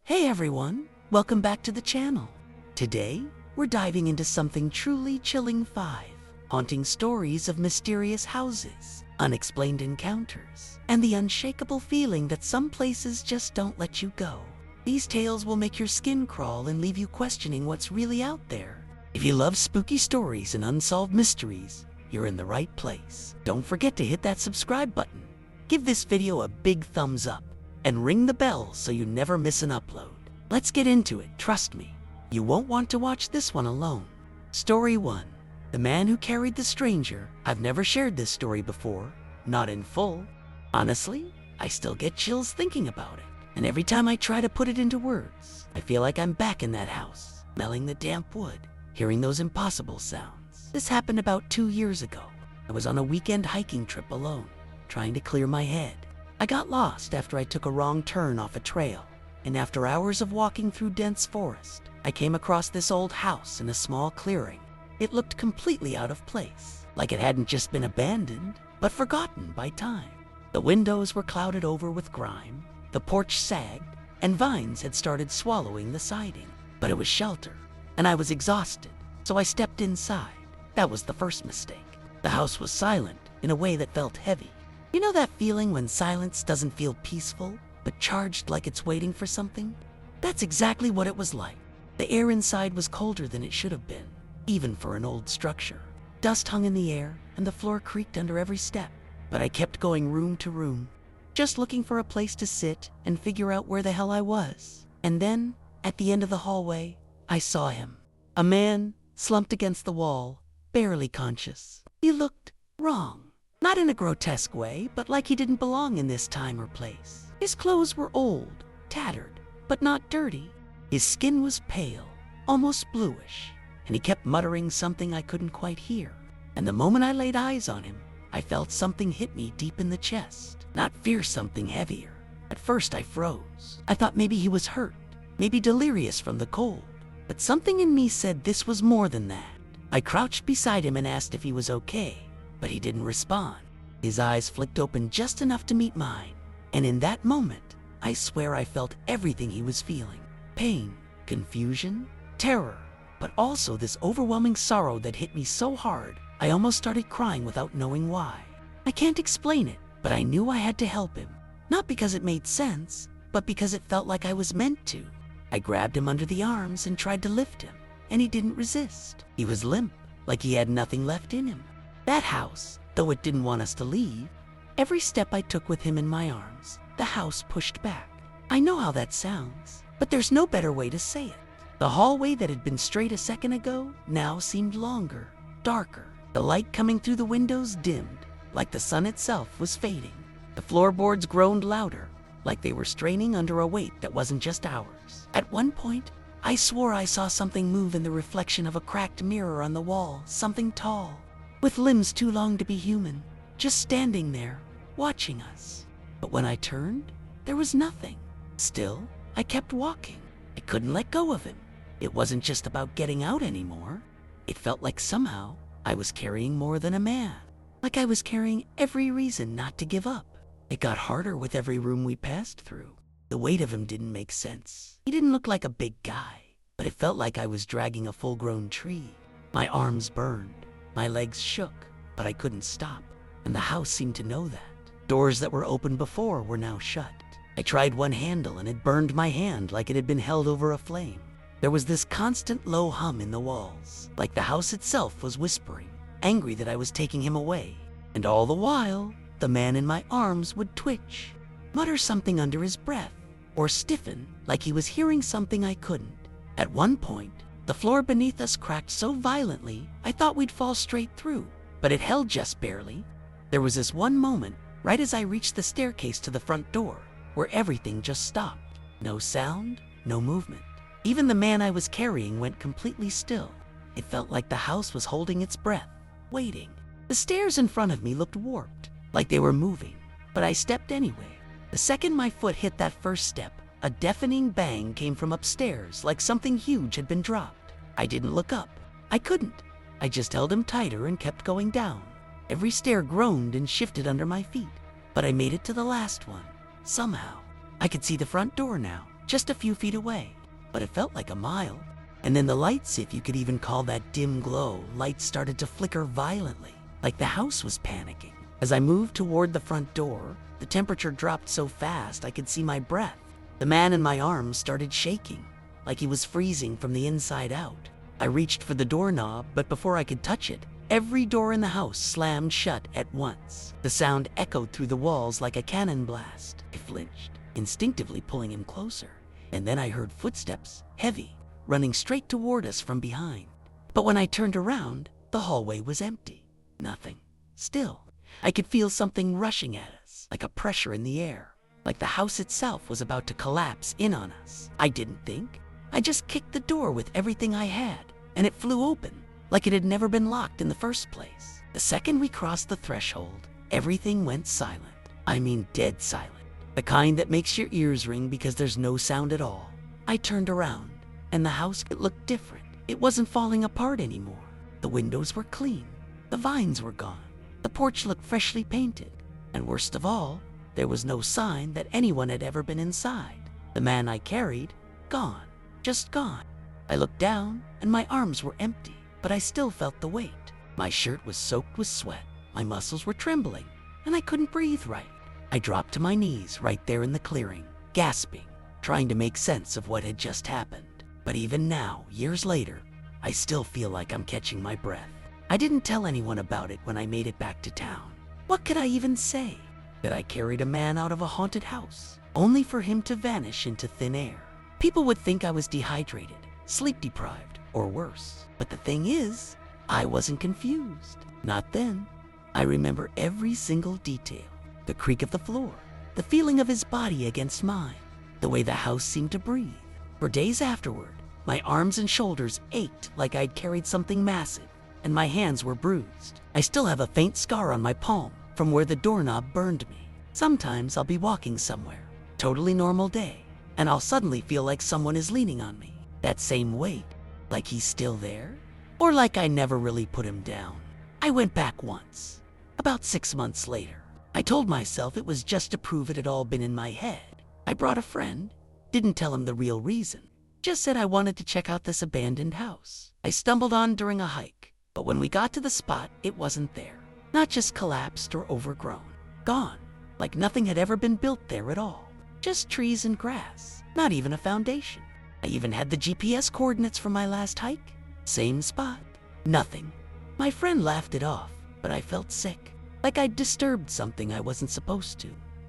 Hey everyone, welcome back to the channel. Today, we're diving into something truly chilling. 5 haunting stories of mysterious houses, unexplained encounters, and the unshakable feeling that some places just don't let you go. These tales will make your skin crawl and leave you questioning what's really out there. If you love spooky stories and unsolved mysteries, you're in the right place. Don't forget to hit that subscribe button. Give this video a big thumbs up and ring the bell so you never miss an upload. Let's get into it, trust me. You won't want to watch this one alone. Story 1. The Man Who Carried the Stranger. I've never shared this story before, not in full. Honestly, I still get chills thinking about it. And every time I try to put it into words, I feel like I'm back in that house, smelling the damp wood, hearing those impossible sounds. This happened about 2 years ago. I was on a weekend hiking trip alone, trying to clear my head. I got lost after I took a wrong turn off a trail, and after hours of walking through dense forest, I came across this old house in a small clearing. It looked completely out of place, like it hadn't just been abandoned, but forgotten by time. The windows were clouded over with grime, the porch sagged, and vines had started swallowing the siding. But it was shelter, and I was exhausted, so I stepped inside. That was the first mistake. The house was silent in a way that felt heavy. You know that feeling when silence doesn't feel peaceful, but charged like it's waiting for something? That's exactly what it was like. The air inside was colder than it should have been, even for an old structure. Dust hung in the air, and the floor creaked under every step. But I kept going room to room, just looking for a place to sit and figure out where the hell I was. And then, at the end of the hallway, I saw him. A man, slumped against the wall, barely conscious. He looked wrong. Not in a grotesque way, but like he didn't belong in this time or place. His clothes were old, tattered, but not dirty. His skin was pale, almost bluish, and he kept muttering something I couldn't quite hear. And the moment I laid eyes on him, I felt something hit me deep in the chest. Not fear, something heavier. At first I froze. I thought maybe he was hurt, maybe delirious from the cold. But something in me said this was more than that. I crouched beside him and asked if he was okay. But he didn't respond. His eyes flicked open just enough to meet mine. And in that moment, I swear I felt everything he was feeling. Pain, confusion, terror, but also this overwhelming sorrow that hit me so hard, I almost started crying without knowing why. I can't explain it, but I knew I had to help him. Not because it made sense, but because it felt like I was meant to. I grabbed him under the arms and tried to lift him, and he didn't resist. He was limp, like he had nothing left in him. That house, though it didn't want us to leave, every step I took with him in my arms, the house pushed back. I know how that sounds, but there's no better way to say it. The hallway that had been straight a second ago now seemed longer, darker. The light coming through the windows dimmed, like the sun itself was fading. The floorboards groaned louder, like they were straining under a weight that wasn't just ours. At one point, I swore I saw something move in the reflection of a cracked mirror on the wall, something tall, with limbs too long to be human, just standing there, watching us. But when I turned, there was nothing. Still, I kept walking. I couldn't let go of him. It wasn't just about getting out anymore. It felt like somehow I was carrying more than a man. Like I was carrying every reason not to give up. It got harder with every room we passed through. The weight of him didn't make sense. He didn't look like a big guy, but it felt like I was dragging a full-grown tree. My arms burned. My legs shook, but I couldn't stop, and the house seemed to know that. Doors that were open before were now shut. I tried one handle and it burned my hand like it had been held over a flame. There was this constant low hum in the walls, like the house itself was whispering, angry that I was taking him away. And all the while, the man in my arms would twitch, mutter something under his breath, or stiffen like he was hearing something I couldn't. At one point, the floor beneath us cracked so violently, I thought we'd fall straight through, but it held just barely. There was this one moment, right as I reached the staircase to the front door, where everything just stopped. No sound, no movement. Even the man I was carrying went completely still. It felt like the house was holding its breath, waiting. The stairs in front of me looked warped, like they were moving, but I stepped anyway. The second my foot hit that first step, a deafening bang came from upstairs, like something huge had been dropped. I didn't look up. I couldn't. I just held him tighter and kept going down. Every stair groaned and shifted under my feet, but I made it to the last one. Somehow, I could see the front door now, just a few feet away, but it felt like a mile. And then the lights, if you could even call that dim glow, lights started to flicker violently, like the house was panicking. As I moved toward the front door, the temperature dropped so fast I could see my breath. The man in my arms started shaking, like he was freezing from the inside out. I reached for the doorknob, but before I could touch it, every door in the house slammed shut at once. The sound echoed through the walls like a cannon blast. I flinched, instinctively pulling him closer, and then I heard footsteps, heavy, running straight toward us from behind. But when I turned around, the hallway was empty. Nothing. Still. I could feel something rushing at us, like a pressure in the air, like the house itself was about to collapse in on us. I didn't think. I just kicked the door with everything I had, and it flew open, like it had never been locked in the first place. The second we crossed the threshold, everything went silent. I mean dead silent. The kind that makes your ears ring because there's no sound at all. I turned around, and the house looked different. It wasn't falling apart anymore. The windows were clean. The vines were gone. The porch looked freshly painted. And worst of all, there was no sign that anyone had ever been inside. The man I carried, gone. Just gone. I looked down, and my arms were empty, but I still felt the weight. My shirt was soaked with sweat. My muscles were trembling, and I couldn't breathe right. I dropped to my knees right there in the clearing, gasping, trying to make sense of what had just happened. But even now, years later, I still feel like I'm catching my breath. I didn't tell anyone about it when I made it back to town. What could I even say? That I carried a man out of a haunted house, only for him to vanish into thin air. People would think I was dehydrated, sleep deprived, or worse. But the thing is, I wasn't confused. Not then. I remember every single detail. The creak of the floor, the feeling of his body against mine, the way the house seemed to breathe. For days afterward, my arms and shoulders ached like I'd carried something massive, and my hands were bruised. I still have a faint scar on my palm from where the doorknob burned me. Sometimes I'll be walking somewhere, totally normal day, and I'll suddenly feel like someone is leaning on me. That same weight, like he's still there, or like I never really put him down. I went back once, about 6 months later. I told myself it was just to prove it had all been in my head. I brought a friend, didn't tell him the real reason, just said I wanted to check out this abandoned house I stumbled on during a hike. But when we got to the spot, it wasn't there. Not just collapsed or overgrown. Gone, like nothing had ever been built there at all. Just trees and grass, not even a foundation. I even had the GPS coordinates from my last hike. Same spot, nothing. My friend laughed it off, but I felt sick, like I'd disturbed something I wasn't supposed to.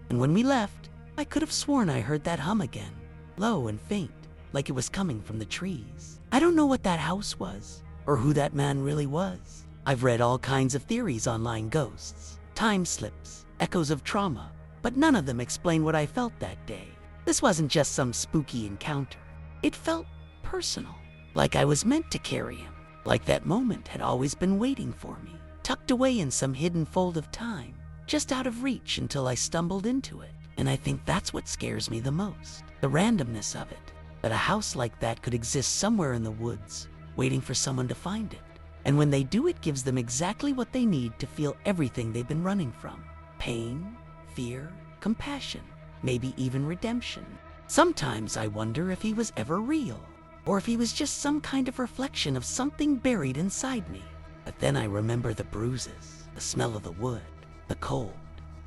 And when we left, I could have sworn I heard that hum again, low and faint, like it was coming from the trees. I don't know what that house was, or who that man really was. I've read all kinds of theories online: ghosts, time slips, echoes of trauma, but none of them explain what I felt that day. This wasn't just some spooky encounter. It felt personal, like I was meant to carry him, like that moment had always been waiting for me, tucked away in some hidden fold of time, just out of reach until I stumbled into it. And I think that's what scares me the most, the randomness of it, that a house like that could exist somewhere in the woods, waiting for someone to find it. And when they do, it gives them exactly what they need to feel everything they've been running from: pain, fear, compassion, maybe even redemption. Sometimes I wonder if he was ever real, or if he was just some kind of reflection of something buried inside me. But then I remember the bruises, the smell of the wood, the cold,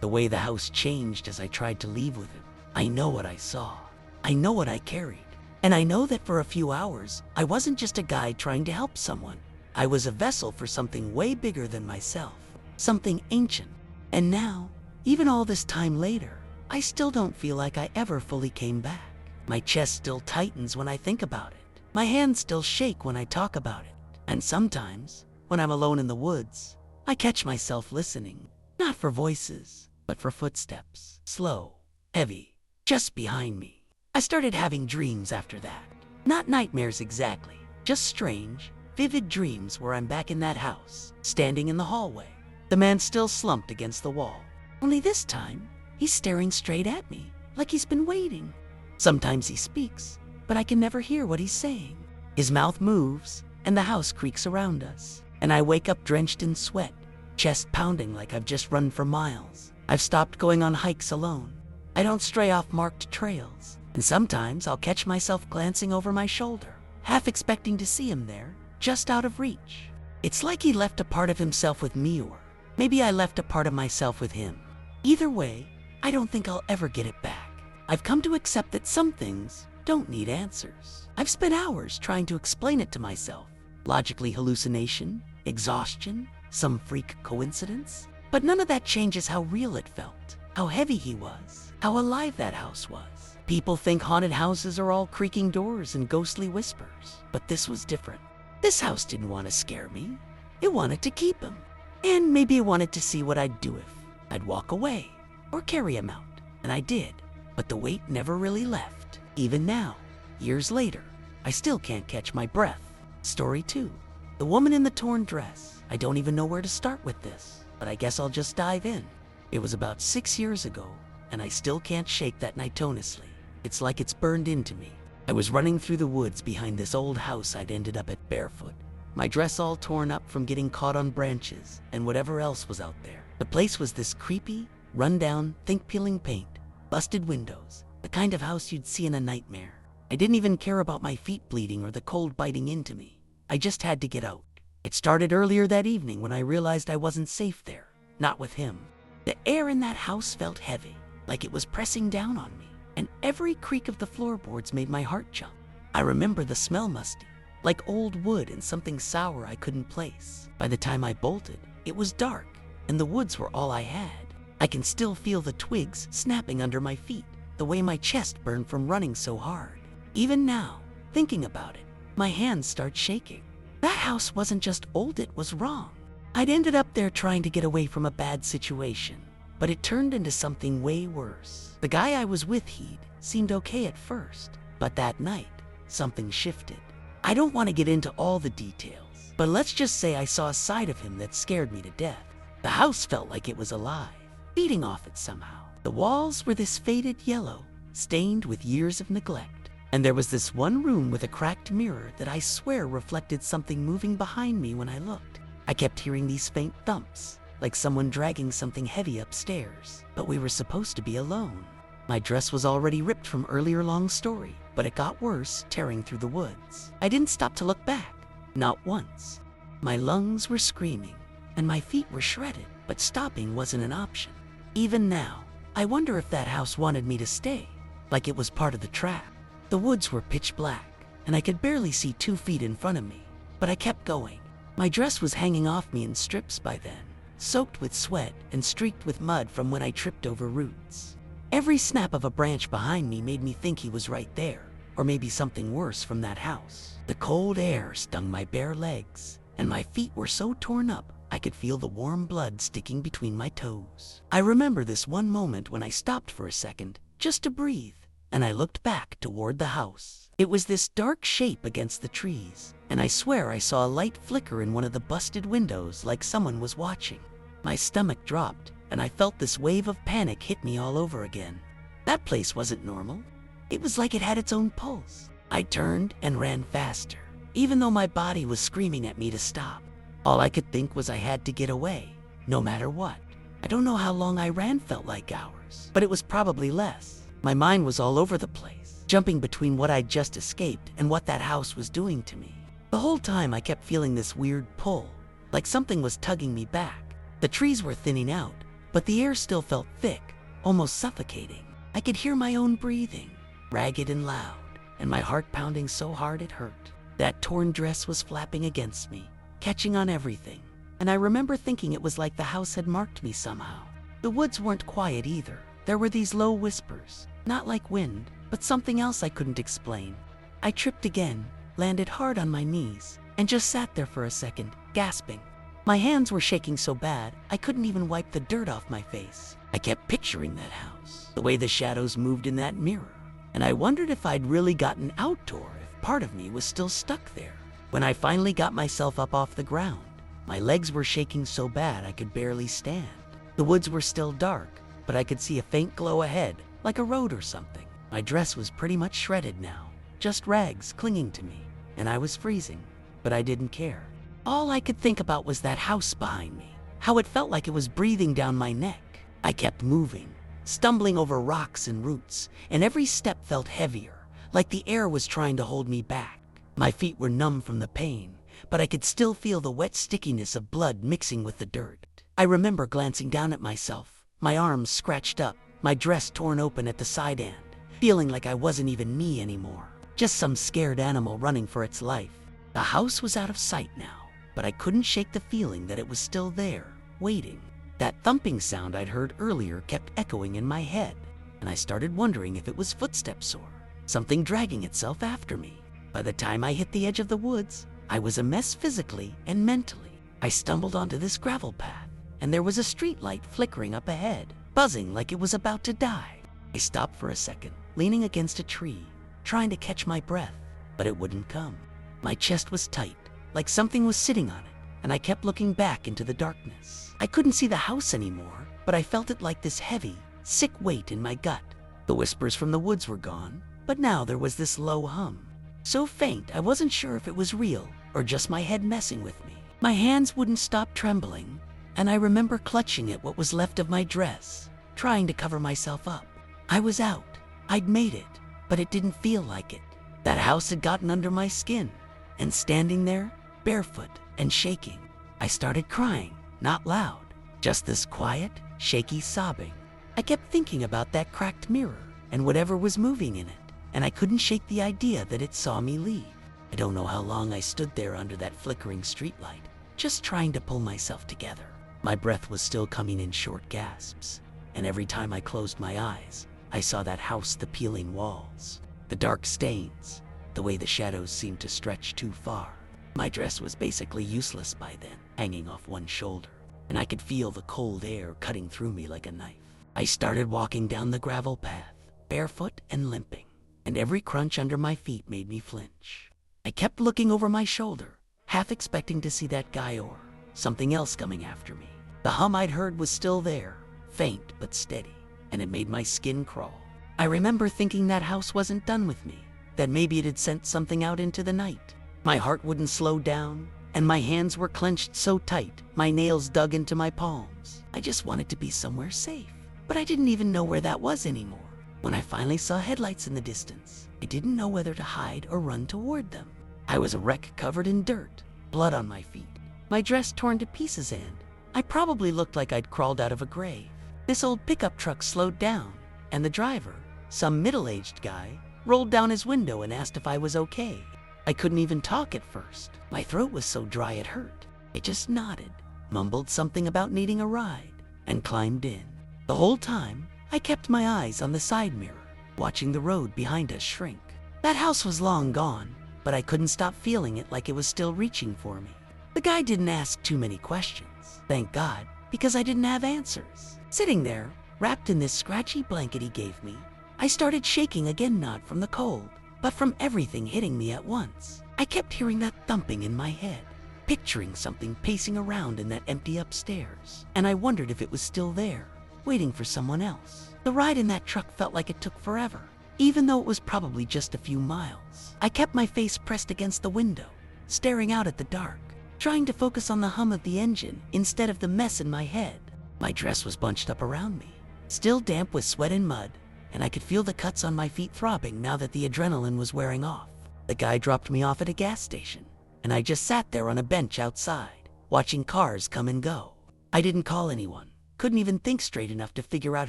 the way the house changed as I tried to leave with him. I know what I saw. I know what I carried. And I know that for a few hours, I wasn't just a guy trying to help someone. I was a vessel for something way bigger than myself, something ancient. And now, even all this time later, I still don't feel like I ever fully came back. My chest still tightens when I think about it. My hands still shake when I talk about it. And sometimes, when I'm alone in the woods, I catch myself listening, not for voices, but for footsteps, slow, heavy, just behind me. I started having dreams after that. Not nightmares exactly, just strange, vivid dreams where I'm back in that house, standing in the hallway. The man still slumped against the wall. Only this time, he's staring straight at me, like he's been waiting. Sometimes he speaks, but I can never hear what he's saying. His mouth moves, and the house creaks around us. And I wake up drenched in sweat, chest pounding like I've just run for miles. I've stopped going on hikes alone. I don't stray off marked trails. And sometimes I'll catch myself glancing over my shoulder, half expecting to see him there, just out of reach. It's like he left a part of himself with me, or maybe I left a part of myself with him. Either way, I don't think I'll ever get it back. I've come to accept that some things don't need answers. I've spent hours trying to explain it to myself. Logically, hallucination, exhaustion, some freak coincidence. But none of that changes how real it felt, how heavy he was, how alive that house was. People think haunted houses are all creaking doors and ghostly whispers, but this was different. This house didn't want to scare me. It wanted to keep him. And maybe it wanted to see what I'd do if I'd walk away or carry him out. And I did, but the weight never really left. Even now, years later, I still can't catch my breath. Story 2. The woman in the torn dress. I don't even know where to start with this, but I guess I'll just dive in. It was about 6 years ago, and I still can't shake that night tonelessly. It's like it's burned into me. I was running through the woods behind this old house I'd ended up at barefoot. My dress all torn up from getting caught on branches and whatever else was out there. The place was this creepy, run-down, think-peeling paint, busted windows, the kind of house you'd see in a nightmare. I didn't even care about my feet bleeding or the cold biting into me. I just had to get out. It started earlier that evening when I realized I wasn't safe there, not with him. The air in that house felt heavy, like it was pressing down on me, and every creak of the floorboards made my heart jump. I remember the smell musty, like old wood and something sour I couldn't place. By the time I bolted, it was dark, and the woods were all I had. I can still feel the twigs snapping under my feet, the way my chest burned from running so hard. Even now, thinking about it, my hands start shaking. That house wasn't just old, it was wrong. I'd ended up there trying to get away from a bad situation, but it turned into something way worse. The guy I was with, he'd seemed okay at first, but that night, something shifted. I don't want to get into all the details, but let's just say I saw a side of him that scared me to death. The house felt like it was alive, feeding off it somehow. The walls were this faded yellow, stained with years of neglect. And there was this one room with a cracked mirror that I swear reflected something moving behind me when I looked. I kept hearing these faint thumps, like someone dragging something heavy upstairs, but we were supposed to be alone. My dress was already ripped from earlier long story, but it got worse, tearing through the woods. I didn't stop to look back, not once. My lungs were screaming, and my feet were shredded, but stopping wasn't an option. Even now, I wonder if that house wanted me to stay, like it was part of the trap. The woods were pitch black, and I could barely see 2 feet in front of me, but I kept going. My dress was hanging off me in strips by then, soaked with sweat and streaked with mud from when I tripped over roots. Every snap of a branch behind me made me think he was right there, or maybe something worse from that house. The cold air stung my bare legs, and my feet were so torn up I could feel the warm blood sticking between my toes. I remember this one moment when I stopped for a second, just to breathe, and I looked back toward the house. It was this dark shape against the trees, and I swear I saw a light flicker in one of the busted windows like someone was watching. My stomach dropped, and I felt this wave of panic hit me all over again. That place wasn't normal. It was like it had its own pulse. I turned and ran faster, even though my body was screaming at me to stop. All I could think was I had to get away, no matter what. I don't know how long I ran, felt like hours, but it was probably less. My mind was all over the place, jumping between what I'd just escaped and what that house was doing to me. The whole time I kept feeling this weird pull, like something was tugging me back. The trees were thinning out, but the air still felt thick, almost suffocating. I could hear my own breathing, ragged and loud, and my heart pounding so hard it hurt. That torn dress was flapping against me, catching on everything, and I remember thinking it was like the house had marked me somehow. The woods weren't quiet either. There were these low whispers, not like wind, but something else I couldn't explain. I tripped again, landed hard on my knees, and just sat there for a second, gasping. My hands were shaking so bad, I couldn't even wipe the dirt off my face. I kept picturing that house, the way the shadows moved in that mirror, and I wondered if I'd really gotten out or if part of me was still stuck there. When I finally got myself up off the ground, my legs were shaking so bad I could barely stand. The woods were still dark, but I could see a faint glow ahead, like a road or something. My dress was pretty much shredded now, just rags clinging to me, and I was freezing, but I didn't care. All I could think about was that house behind me, how it felt like it was breathing down my neck. I kept moving, stumbling over rocks and roots, and every step felt heavier, like the air was trying to hold me back. My feet were numb from the pain, but I could still feel the wet stickiness of blood mixing with the dirt. I remember glancing down at myself, my arms scratched up, my dress torn open at the side end, feeling like I wasn't even me anymore, just some scared animal running for its life. The house was out of sight now, but I couldn't shake the feeling that it was still there, waiting. That thumping sound I'd heard earlier kept echoing in my head, and I started wondering if it was footsteps or something dragging itself after me. By the time I hit the edge of the woods, I was a mess physically and mentally. I stumbled onto this gravel path, and there was a street light flickering up ahead, buzzing like it was about to die. I stopped for a second, leaning against a tree, trying to catch my breath, but it wouldn't come. My chest was tight, like something was sitting on it, and I kept looking back into the darkness. I couldn't see the house anymore, but I felt it like this heavy, sick weight in my gut. The whispers from the woods were gone, but now there was this low hum. So faint, I wasn't sure if it was real or just my head messing with me. My hands wouldn't stop trembling, and I remember clutching at what was left of my dress, trying to cover myself up. I was out. I'd made it, but it didn't feel like it. That house had gotten under my skin, and standing there, barefoot and shaking, I started crying, not loud, just this quiet, shaky sobbing. I kept thinking about that cracked mirror and whatever was moving in it, and I couldn't shake the idea that it saw me leave. I don't know how long I stood there under that flickering streetlight, just trying to pull myself together. My breath was still coming in short gasps, and every time I closed my eyes, I saw that house, the peeling walls, the dark stains, the way the shadows seemed to stretch too far. My dress was basically useless by then, hanging off one shoulder, and I could feel the cold air cutting through me like a knife. I started walking down the gravel path, barefoot and limping, and every crunch under my feet made me flinch. I kept looking over my shoulder, half expecting to see that guy or something else coming after me. The hum I'd heard was still there, faint but steady, and it made my skin crawl. I remember thinking that house wasn't done with me, that maybe it had sent something out into the night. My heart wouldn't slow down, and my hands were clenched so tight, my nails dug into my palms. I just wanted to be somewhere safe, but I didn't even know where that was anymore. When I finally saw headlights in the distance, I didn't know whether to hide or run toward them. I was a wreck covered in dirt, blood on my feet, my dress torn to pieces, and I probably looked like I'd crawled out of a grave. This old pickup truck slowed down, and the driver, some middle-aged guy, rolled down his window and asked if I was okay. I couldn't even talk at first. My throat was so dry it hurt. I just nodded, mumbled something about needing a ride, and climbed in. The whole time, I kept my eyes on the side mirror, watching the road behind us shrink. That house was long gone, but I couldn't stop feeling it like it was still reaching for me. The guy didn't ask too many questions, thank God, because I didn't have answers. Sitting there, wrapped in this scratchy blanket he gave me, I started shaking again, not from the cold, but from everything hitting me at once. I kept hearing that thumping in my head, picturing something pacing around in that empty upstairs, and I wondered if it was still there, waiting for someone else. The ride in that truck felt like it took forever, even though it was probably just a few miles. I kept my face pressed against the window, staring out at the dark, trying to focus on the hum of the engine instead of the mess in my head. My dress was bunched up around me, still damp with sweat and mud, and I could feel the cuts on my feet throbbing now that the adrenaline was wearing off. The guy dropped me off at a gas station, and I just sat there on a bench outside, watching cars come and go. I didn't call anyone, couldn't even think straight enough to figure out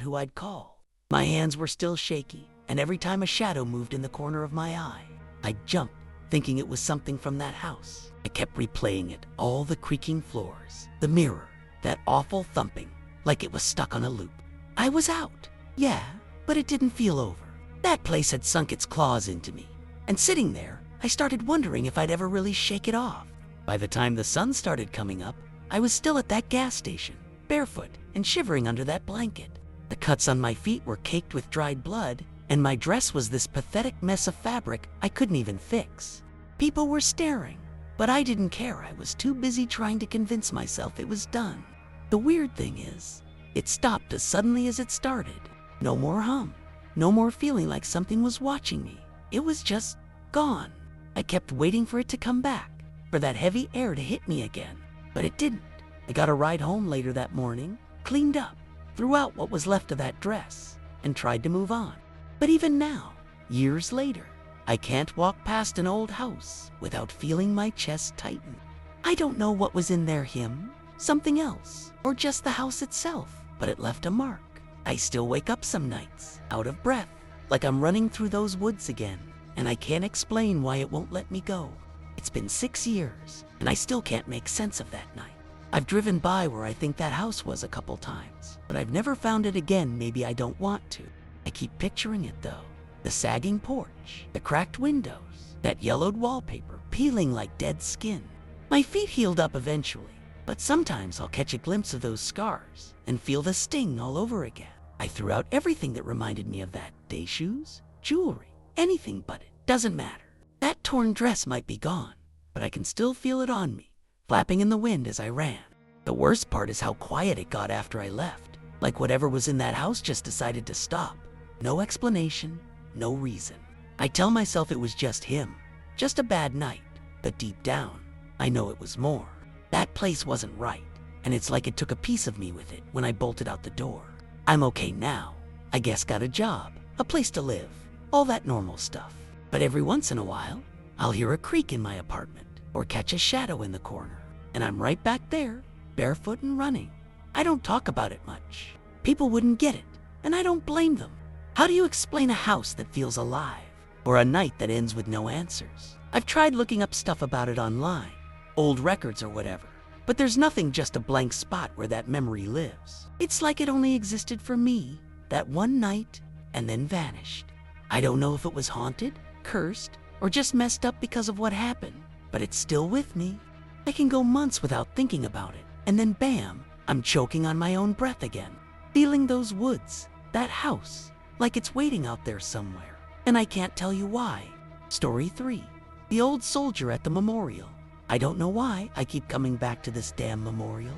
who I'd call. My hands were still shaky, and every time a shadow moved in the corner of my eye, I'd jump, thinking it was something from that house. I kept replaying it, all the creaking floors, the mirror, that awful thumping, like it was stuck on a loop. I was out, yeah, but it didn't feel over. That place had sunk its claws into me, and sitting there, I started wondering if I'd ever really shake it off. By the time the sun started coming up, I was still at that gas station, barefoot and shivering under that blanket. The cuts on my feet were caked with dried blood, and my dress was this pathetic mess of fabric I couldn't even fix. People were staring, but I didn't care. I was too busy trying to convince myself it was done. The weird thing is, it stopped as suddenly as it started. No more hum, no more feeling like something was watching me. It was just gone. I kept waiting for it to come back, for that heavy air to hit me again, but it didn't. I got a ride home later that morning, cleaned up, threw out what was left of that dress, and tried to move on. But even now, years later, I can't walk past an old house without feeling my chest tighten. I don't know what was in there, him, something else, or just the house itself, but it left a mark. I still wake up some nights, out of breath, like I'm running through those woods again, and I can't explain why it won't let me go. It's been 6 years, and I still can't make sense of that night. I've driven by where I think that house was a couple times, but I've never found it again. Maybe I don't want to. I keep picturing it though. The sagging porch, the cracked windows, that yellowed wallpaper peeling like dead skin. My feet healed up eventually, but sometimes I'll catch a glimpse of those scars and feel the sting all over again. I threw out everything that reminded me of that day: shoes, jewelry, anything but it. Doesn't matter. That torn dress might be gone, but I can still feel it on me, flapping in the wind as I ran. The worst part is how quiet it got after I left, like whatever was in that house just decided to stop. No explanation, no reason. I tell myself it was just him, just a bad night, but deep down, I know it was more. That place wasn't right, and it's like it took a piece of me with it when I bolted out the door. I'm okay now. I guess got a job, a place to live, all that normal stuff. But every once in a while, I'll hear a creak in my apartment or catch a shadow in the corner, and I'm right back there, barefoot and running. I don't talk about it much. People wouldn't get it, and I don't blame them. How do you explain a house that feels alive, or a night that ends with no answers? I've tried looking up stuff about it online, old records or whatever, but there's nothing, just a blank spot where that memory lives. It's like it only existed for me, that one night, and then vanished. I don't know if it was haunted, cursed, or just messed up because of what happened, but it's still with me. I can go months without thinking about it, and then bam, I'm choking on my own breath again, feeling those woods, that house, like it's waiting out there somewhere, and I can't tell you why. Story 3, the old soldier at the memorial. I don't know why I keep coming back to this damn memorial.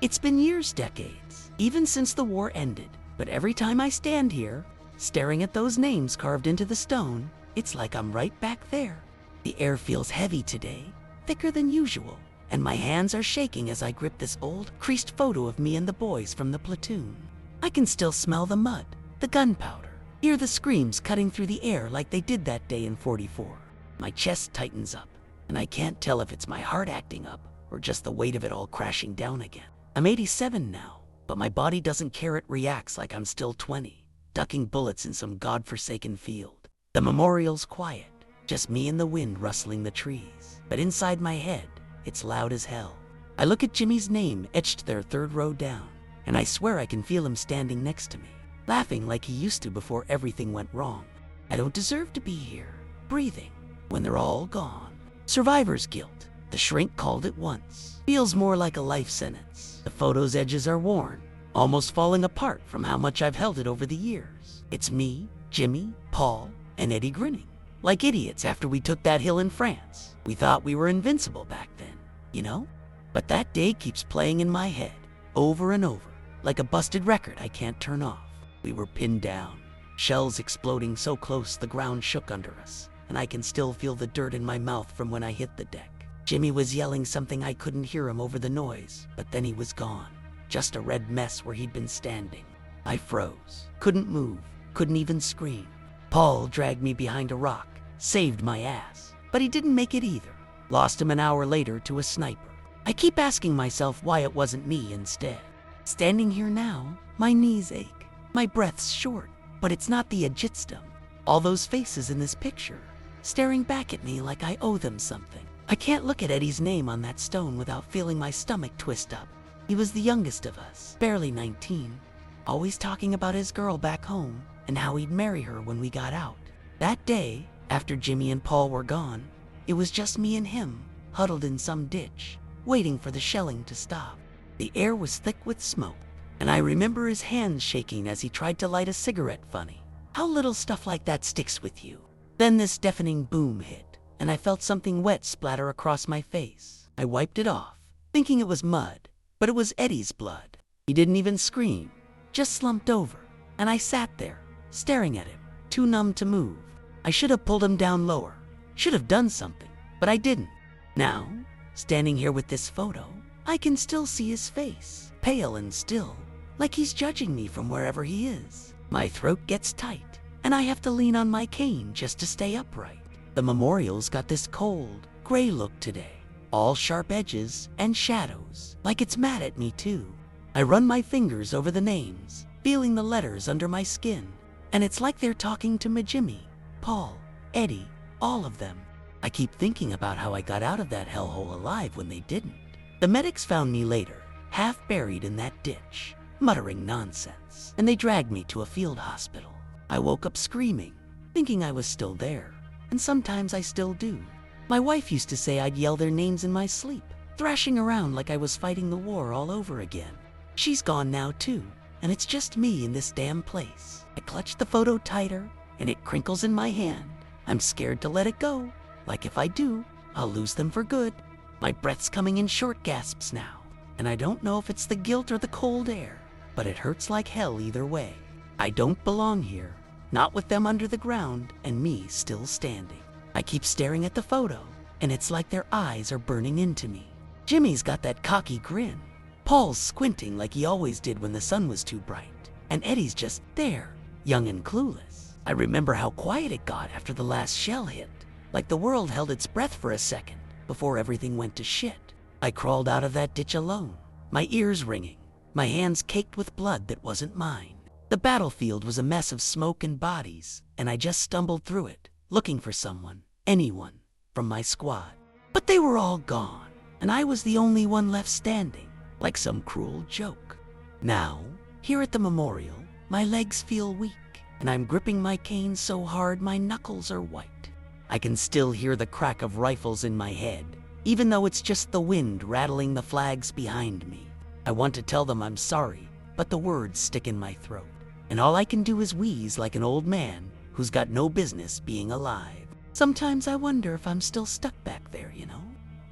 It's been years, decades, even since the war ended, but every time I stand here, staring at those names carved into the stone, it's like I'm right back there. The air feels heavy today, thicker than usual, and my hands are shaking as I grip this old, creased photo of me and the boys from the platoon. I can still smell the mud, the gunpowder, hear the screams cutting through the air like they did that day in '44. My chest tightens up, and I can't tell if it's my heart acting up or just the weight of it all crashing down again. I'm 87 now, but my body doesn't care. It reacts like I'm still 20, ducking bullets in some godforsaken field. The memorial's quiet, just me and the wind rustling the trees. But inside my head, it's loud as hell. I look at Jimmy's name etched there 3rd row down, and I swear I can feel him standing next to me, laughing like he used to before everything went wrong. I don't deserve to be here, breathing, when they're all gone. Survivor's guilt, the shrink called it once. Feels more like a life sentence. The photo's edges are worn, almost falling apart from how much I've held it over the years. It's me, Jimmy, Paul, and Eddie grinning, like idiots after we took that hill in France. We thought we were invincible back then, you know? But that day keeps playing in my head, over and over, like a busted record I can't turn off. We were pinned down, shells exploding so close the ground shook under us, and I can still feel the dirt in my mouth from when I hit the deck. Jimmy was yelling something. I couldn't hear him over the noise, but then he was gone, just a red mess where he'd been standing. I froze, couldn't move, couldn't even scream. Paul dragged me behind a rock, saved my ass, but he didn't make it either. Lost him an hour later to a sniper. I keep asking myself why it wasn't me instead. Standing here now, my knees ache, my breath's short, but it's not the Ajitstum. All those faces in this picture, staring back at me like I owe them something. I can't look at Eddie's name on that stone without feeling my stomach twist up. He was the youngest of us, barely 19, always talking about his girl back home and how he'd marry her when we got out. That day, after Jimmy and Paul were gone, it was just me and him, huddled in some ditch, waiting for the shelling to stop. The air was thick with smoke, and I remember his hands shaking as he tried to light a cigarette. Funny how little stuff like that sticks with you. Then this deafening boom hit, and I felt something wet splatter across my face. I wiped it off, thinking it was mud, but it was Eddie's blood. He didn't even scream, just slumped over, and I sat there, staring at him, too numb to move. I should have pulled him down lower, should have done something, but I didn't. Now, standing here with this photo, I can still see his face, pale and still, like he's judging me from wherever he is. My throat gets tight, and I have to lean on my cane just to stay upright. The memorial's got this cold, gray look today, all sharp edges and shadows, like it's mad at me too. I run my fingers over the names, feeling the letters under my skin, and it's like they're talking to me, Jimmy, Paul, Eddie, all of them. I keep thinking about how I got out of that hellhole alive when they didn't. The medics found me later, half buried in that ditch, muttering nonsense, and they dragged me to a field hospital. I woke up screaming, thinking I was still there, and sometimes I still do. My wife used to say I'd yell their names in my sleep, thrashing around like I was fighting the war all over again. She's gone now too, and it's just me in this damn place. I clutch the photo tighter, and it crinkles in my hand. I'm scared to let it go, like if I do, I'll lose them for good. My breath's coming in short gasps now, and I don't know if it's the guilt or the cold air, but it hurts like hell either way. I don't belong here, not with them under the ground and me still standing. I keep staring at the photo, and it's like their eyes are burning into me. Jimmy's got that cocky grin. Paul's squinting like he always did when the sun was too bright, and Eddie's just there, young and clueless. I remember how quiet it got after the last shell hit, like the world held its breath for a second before everything went to shit. I crawled out of that ditch alone, my ears ringing, my hands caked with blood that wasn't mine. The battlefield was a mess of smoke and bodies, and I just stumbled through it, looking for someone, anyone, from my squad. But they were all gone, and I was the only one left standing, like some cruel joke. Now, here at the memorial, my legs feel weak, and I'm gripping my cane so hard my knuckles are white. I can still hear the crack of rifles in my head, even though it's just the wind rattling the flags behind me. I want to tell them I'm sorry, but the words stick in my throat, and all I can do is wheeze like an old man who's got no business being alive. Sometimes I wonder if I'm still stuck back there, you know?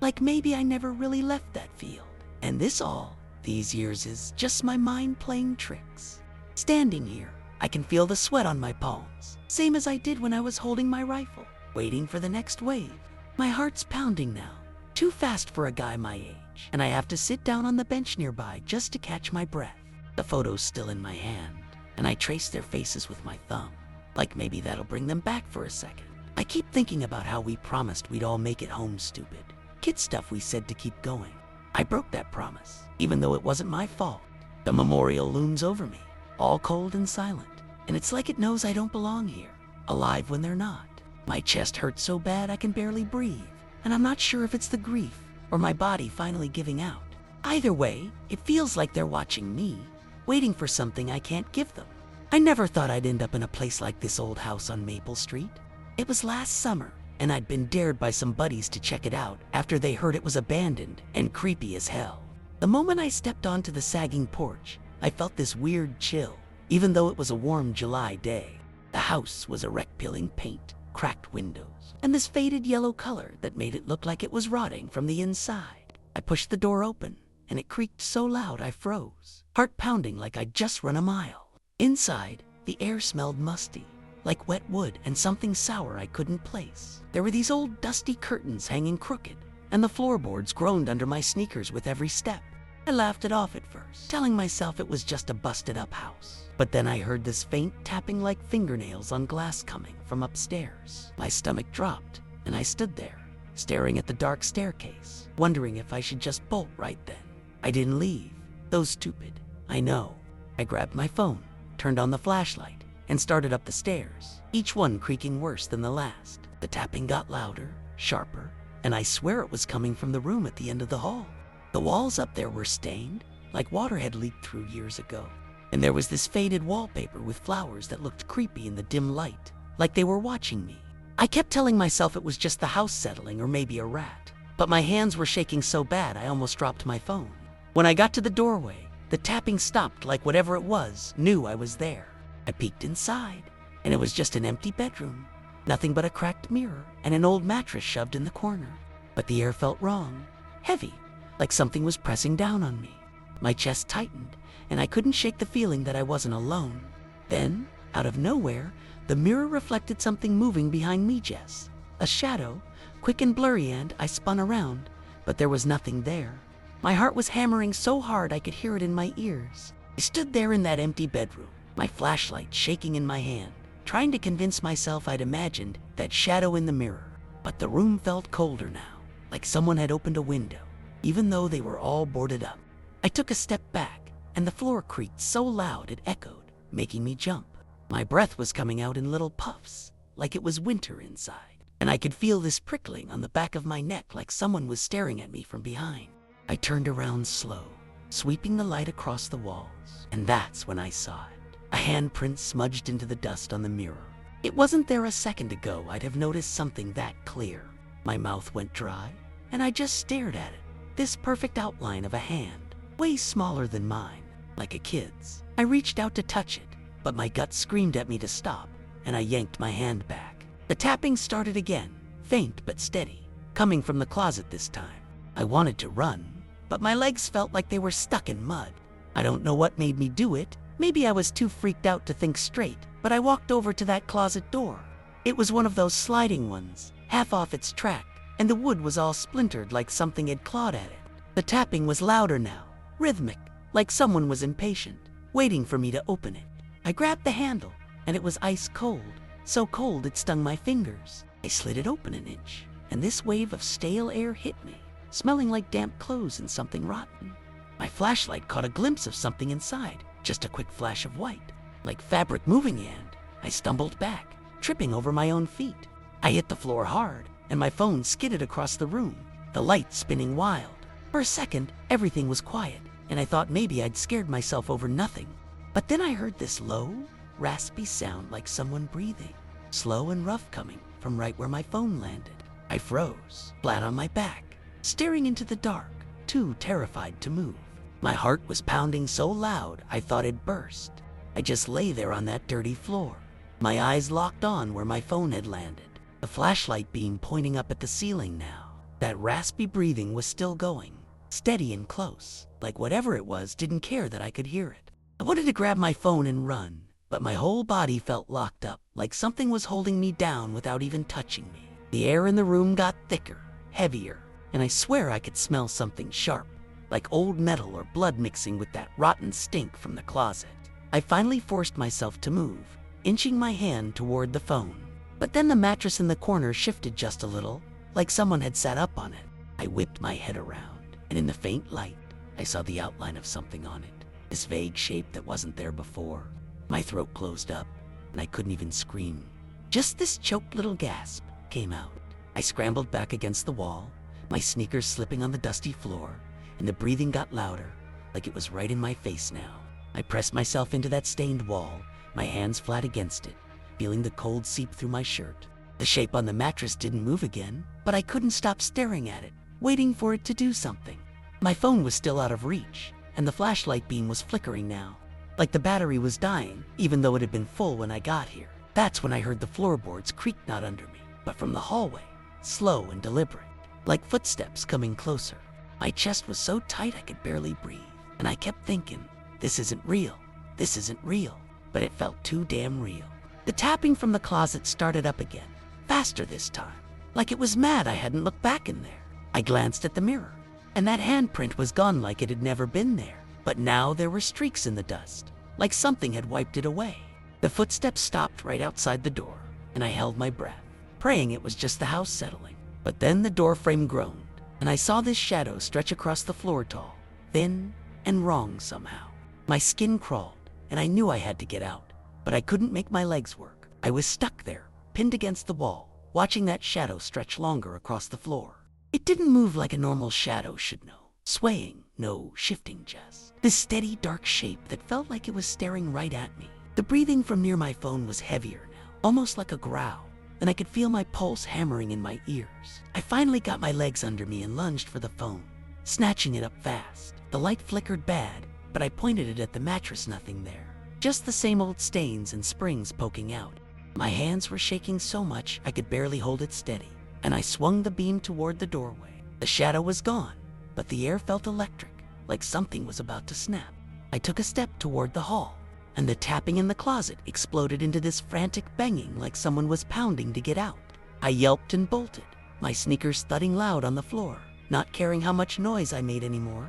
Like maybe I never really left that field, and these years is just my mind playing tricks. Standing here, I can feel the sweat on my palms, same as I did when I was holding my rifle, waiting for the next wave. My heart's pounding now, too fast for a guy my age, and I have to sit down on the bench nearby just to catch my breath. The photo's still in my hand, and I trace their faces with my thumb, like maybe that'll bring them back for a second. I keep thinking about how we promised we'd all make it home, stupid. Kid stuff we said to keep going. I broke that promise, even though it wasn't my fault. The memorial looms over me, all cold and silent, and it's like it knows I don't belong here, alive when they're not. My chest hurts so bad I can barely breathe, and I'm not sure if it's the grief or my body finally giving out. Either way, it feels like they're watching me, waiting for something I can't give them. I never thought I'd end up in a place like this old house on Maple Street. It was last summer, and I'd been dared by some buddies to check it out after they heard it was abandoned and creepy as hell. The moment I stepped onto the sagging porch, I felt this weird chill, even though it was a warm July day. The house was a wreck peeling paint, cracked windows, and this faded yellow color that made it look like it was rotting from the inside. I pushed the door open, and it creaked so loud I froze, heart pounding like I'd just run a mile. Inside, the air smelled musty, like wet wood and something sour I couldn't place. There were these old dusty curtains hanging crooked, and the floorboards groaned under my sneakers with every step. I laughed it off at first, telling myself it was just a busted up house. But then I heard this faint tapping like fingernails on glass coming from upstairs. My stomach dropped, and I stood there, staring at the dark staircase, wondering if I should just bolt right then. I didn't leave, though stupid, I know. I grabbed my phone, turned on the flashlight, and started up the stairs, each one creaking worse than the last. The tapping got louder, sharper, and I swear it was coming from the room at the end of the hall. The walls up there were stained, like water had leaked through years ago. And there was this faded wallpaper with flowers that looked creepy in the dim light, like they were watching me. I kept telling myself it was just the house settling or maybe a rat, but my hands were shaking so bad I almost dropped my phone. When I got to the doorway, the tapping stopped like whatever it was knew I was there. I peeked inside, and it was just an empty bedroom. Nothing but a cracked mirror and an old mattress shoved in the corner. But the air felt wrong, heavy, like something was pressing down on me. My chest tightened, and I couldn't shake the feeling that I wasn't alone. Then, out of nowhere, the mirror reflected something moving behind me, Jess. A shadow, quick and blurry, and I spun around, but there was nothing there. My heart was hammering so hard I could hear it in my ears. I stood there in that empty bedroom, my flashlight shaking in my hand, trying to convince myself I'd imagined that shadow in the mirror. But the room felt colder now, like someone had opened a window, even though they were all boarded up. I took a step back, and the floor creaked so loud it echoed, making me jump. My breath was coming out in little puffs, like it was winter inside, and I could feel this prickling on the back of my neck like someone was staring at me from behind. I turned around slow, sweeping the light across the walls, and that's when I saw it. A handprint smudged into the dust on the mirror. It wasn't there a second ago I'd have noticed something that clear. My mouth went dry, and I just stared at it. This perfect outline of a hand, way smaller than mine, like a kid's. I reached out to touch it, but my gut screamed at me to stop, and I yanked my hand back. The tapping started again, faint but steady, coming from the closet this time. I wanted to run, but my legs felt like they were stuck in mud. I don't know what made me do it. Maybe I was too freaked out to think straight, but I walked over to that closet door. It was one of those sliding ones, half off its track, and the wood was all splintered like something had clawed at it. The tapping was louder now, rhythmic, like someone was impatient, waiting for me to open it. I grabbed the handle, and it was ice cold, so cold it stung my fingers. I slid it open an inch, and this wave of stale air hit me, smelling like damp clothes and something rotten. My flashlight caught a glimpse of something inside, just a quick flash of white, like fabric moving, and I stumbled back, tripping over my own feet. I hit the floor hard, and my phone skidded across the room, the light spinning wild. For a second, everything was quiet, and I thought maybe I'd scared myself over nothing. But then I heard this low, raspy sound like someone breathing, slow and rough, coming from right where my phone landed. I froze, flat on my back, staring into the dark, too terrified to move. My heart was pounding so loud I thought it'd burst. I just lay there on that dirty floor, my eyes locked on where my phone had landed, the flashlight beam pointing up at the ceiling now. That raspy breathing was still going, steady and close, like whatever it was didn't care that I could hear it. I wanted to grab my phone and run, but my whole body felt locked up, like something was holding me down without even touching me. The air in the room got thicker, heavier, and I swear I could smell something sharp, like old metal or blood mixing with that rotten stink from the closet. I finally forced myself to move, inching my hand toward the phone. But then the mattress in the corner shifted just a little, like someone had sat up on it. I whipped my head around, and in the faint light, I saw the outline of something on it, this vague shape that wasn't there before. My throat closed up, and I couldn't even scream. Just this choked little gasp came out. I scrambled back against the wall, my sneakers slipping on the dusty floor, and the breathing got louder, like it was right in my face now. I pressed myself into that stained wall, my hands flat against it, feeling the cold seep through my shirt. The shape on the mattress didn't move again, but I couldn't stop staring at it, waiting for it to do something. My phone was still out of reach, and the flashlight beam was flickering now, like the battery was dying, even though it had been full when I got here. That's when I heard the floorboards creak not under me, but from the hallway, slow and deliberate, like footsteps coming closer. My chest was so tight I could barely breathe, and I kept thinking, this isn't real, this isn't real, but it felt too damn real. The tapping from the closet started up again, faster this time, like it was mad I hadn't looked back in there. I glanced at the mirror, and that handprint was gone like it had never been there, but now there were streaks in the dust, like something had wiped it away. The footsteps stopped right outside the door, and I held my breath, praying it was just the house settling. But then the door frame groaned, and I saw this shadow stretch across the floor tall, thin, and wrong somehow. My skin crawled, and I knew I had to get out, but I couldn't make my legs work. I was stuck there, pinned against the wall, watching that shadow stretch longer across the floor. It didn't move like a normal shadow should know, swaying, no shifting, just this steady dark shape that felt like it was staring right at me. The breathing from near my phone was heavier now, almost like a growl, and I could feel my pulse hammering in my ears. I finally got my legs under me and lunged for the phone, snatching it up fast. The light flickered bad, but I pointed it at the mattress, nothing there. Just the same old stains and springs poking out. My hands were shaking so much I could barely hold it steady, and I swung the beam toward the doorway. The shadow was gone, but the air felt electric, like something was about to snap. I took a step toward the hall, and the tapping in the closet exploded into this frantic banging like someone was pounding to get out. I yelped and bolted, my sneakers thudding loud on the floor, not caring how much noise I made anymore.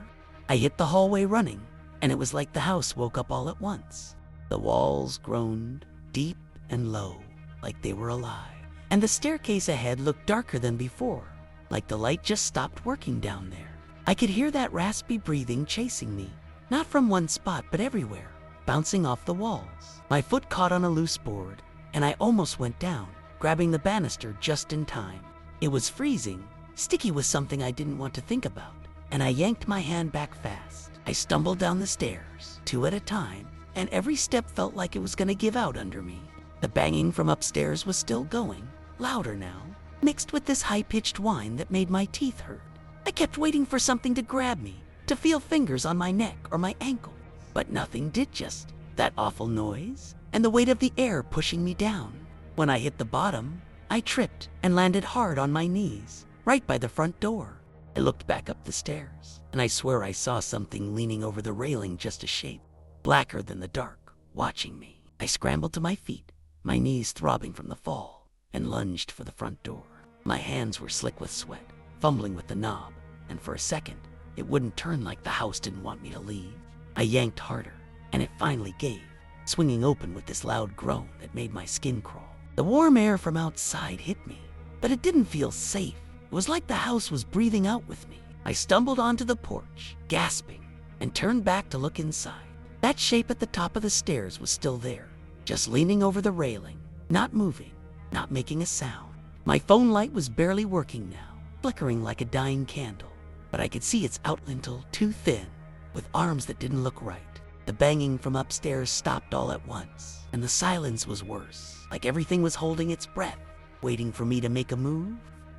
I hit the hallway running, and it was like the house woke up all at once. The walls groaned, deep and low, like they were alive. And the staircase ahead looked darker than before, like the light just stopped working down there. I could hear that raspy breathing chasing me, not from one spot but everywhere, bouncing off the walls. My foot caught on a loose board, and I almost went down, grabbing the banister just in time. It was freezing, sticky with something I didn't want to think about, and I yanked my hand back fast. I stumbled down the stairs, 2 at a time, and every step felt like it was gonna give out under me. The banging from upstairs was still going, louder now, mixed with this high-pitched whine that made my teeth hurt. I kept waiting for something to grab me, to feel fingers on my neck or my ankle, but nothing did. Just that awful noise and the weight of the air pushing me down. When I hit the bottom, I tripped and landed hard on my knees, right by the front door. I looked back up the stairs, and I swear I saw something leaning over the railing, just a shape, blacker than the dark, watching me. I scrambled to my feet, my knees throbbing from the fall, and lunged for the front door. My hands were slick with sweat, fumbling with the knob, and for a second, it wouldn't turn, like the house didn't want me to leave. I yanked harder, and it finally gave, swinging open with this loud groan that made my skin crawl. The warm air from outside hit me, but it didn't feel safe. It was like the house was breathing out with me. I stumbled onto the porch, gasping, and turned back to look inside. That shape at the top of the stairs was still there, just leaning over the railing, not moving, not making a sound. My phone light was barely working now, flickering like a dying candle, but I could see its outlintel too thin, with arms that didn't look right. The banging from upstairs stopped all at once, and the silence was worse, like everything was holding its breath, waiting for me to make a move.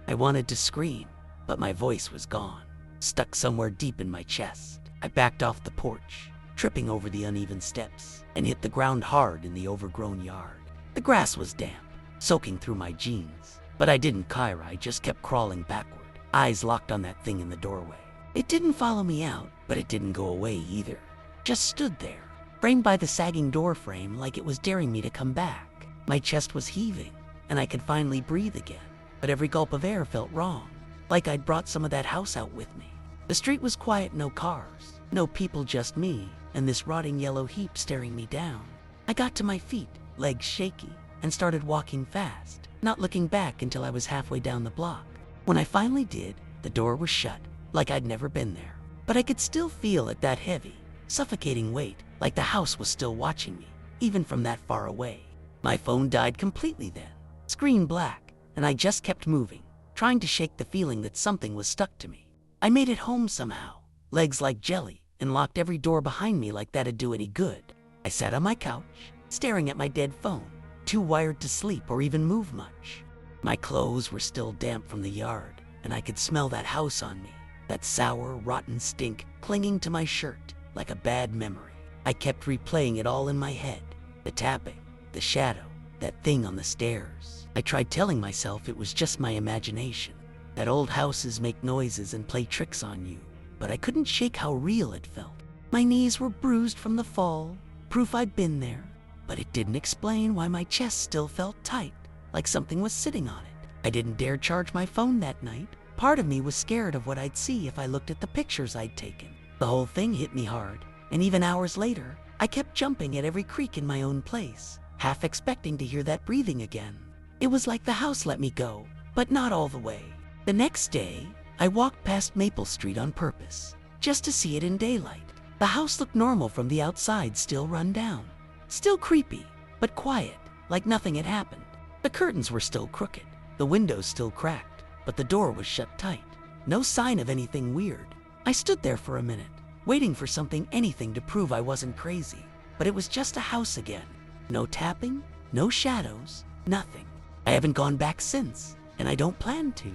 I wanted to scream, but my voice was gone, stuck somewhere deep in my chest. I backed off the porch, tripping over the uneven steps, and hit the ground hard in the overgrown yard. The grass was damp, soaking through my jeans, but I didn't Kyra. I just kept crawling backward, eyes locked on that thing in the doorway. It didn't follow me out, but it didn't go away either. Just stood there, framed by the sagging door frame, like it was daring me to come back. My chest was heaving, and I could finally breathe again, but every gulp of air felt wrong, like I'd brought some of that house out with me. The street was quiet, no cars, no people, just me, and this rotting yellow heap staring me down. I got to my feet, legs shaky, and started walking fast, not looking back until I was halfway down the block. When I finally did, the door was shut, like I'd never been there. But I could still feel it, that heavy, suffocating weight, like the house was still watching me, even from that far away. My phone died completely then, screen black, and I just kept moving, trying to shake the feeling that something was stuck to me. I made it home somehow, legs like jelly, and locked every door behind me like that'd do any good. I sat on my couch, staring at my dead phone, too wired to sleep or even move much. My clothes were still damp from the yard, and I could smell that house on me, that sour, rotten stink clinging to my shirt like a bad memory. I kept replaying it all in my head, the tapping, the shadow, that thing on the stairs. I tried telling myself it was just my imagination, that old houses make noises and play tricks on you, but I couldn't shake how real it felt. My knees were bruised from the fall, proof I'd been there, but it didn't explain why my chest still felt tight, like something was sitting on it. I didn't dare charge my phone that night. Part of me was scared of what I'd see if I looked at the pictures I'd taken. The whole thing hit me hard, and even hours later, I kept jumping at every creak in my own place, half expecting to hear that breathing again. It was like the house let me go, but not all the way. The next day, I walked past Maple Street on purpose, just to see it in daylight. The house looked normal from the outside, still run down, still creepy, but quiet, like nothing had happened. The curtains were still crooked, the windows still cracked, but the door was shut tight. No sign of anything weird. I stood there for a minute, waiting for something, anything to prove I wasn't crazy, but it was just a house again. No tapping, no shadows, nothing. I haven't gone back since, and I don't plan to.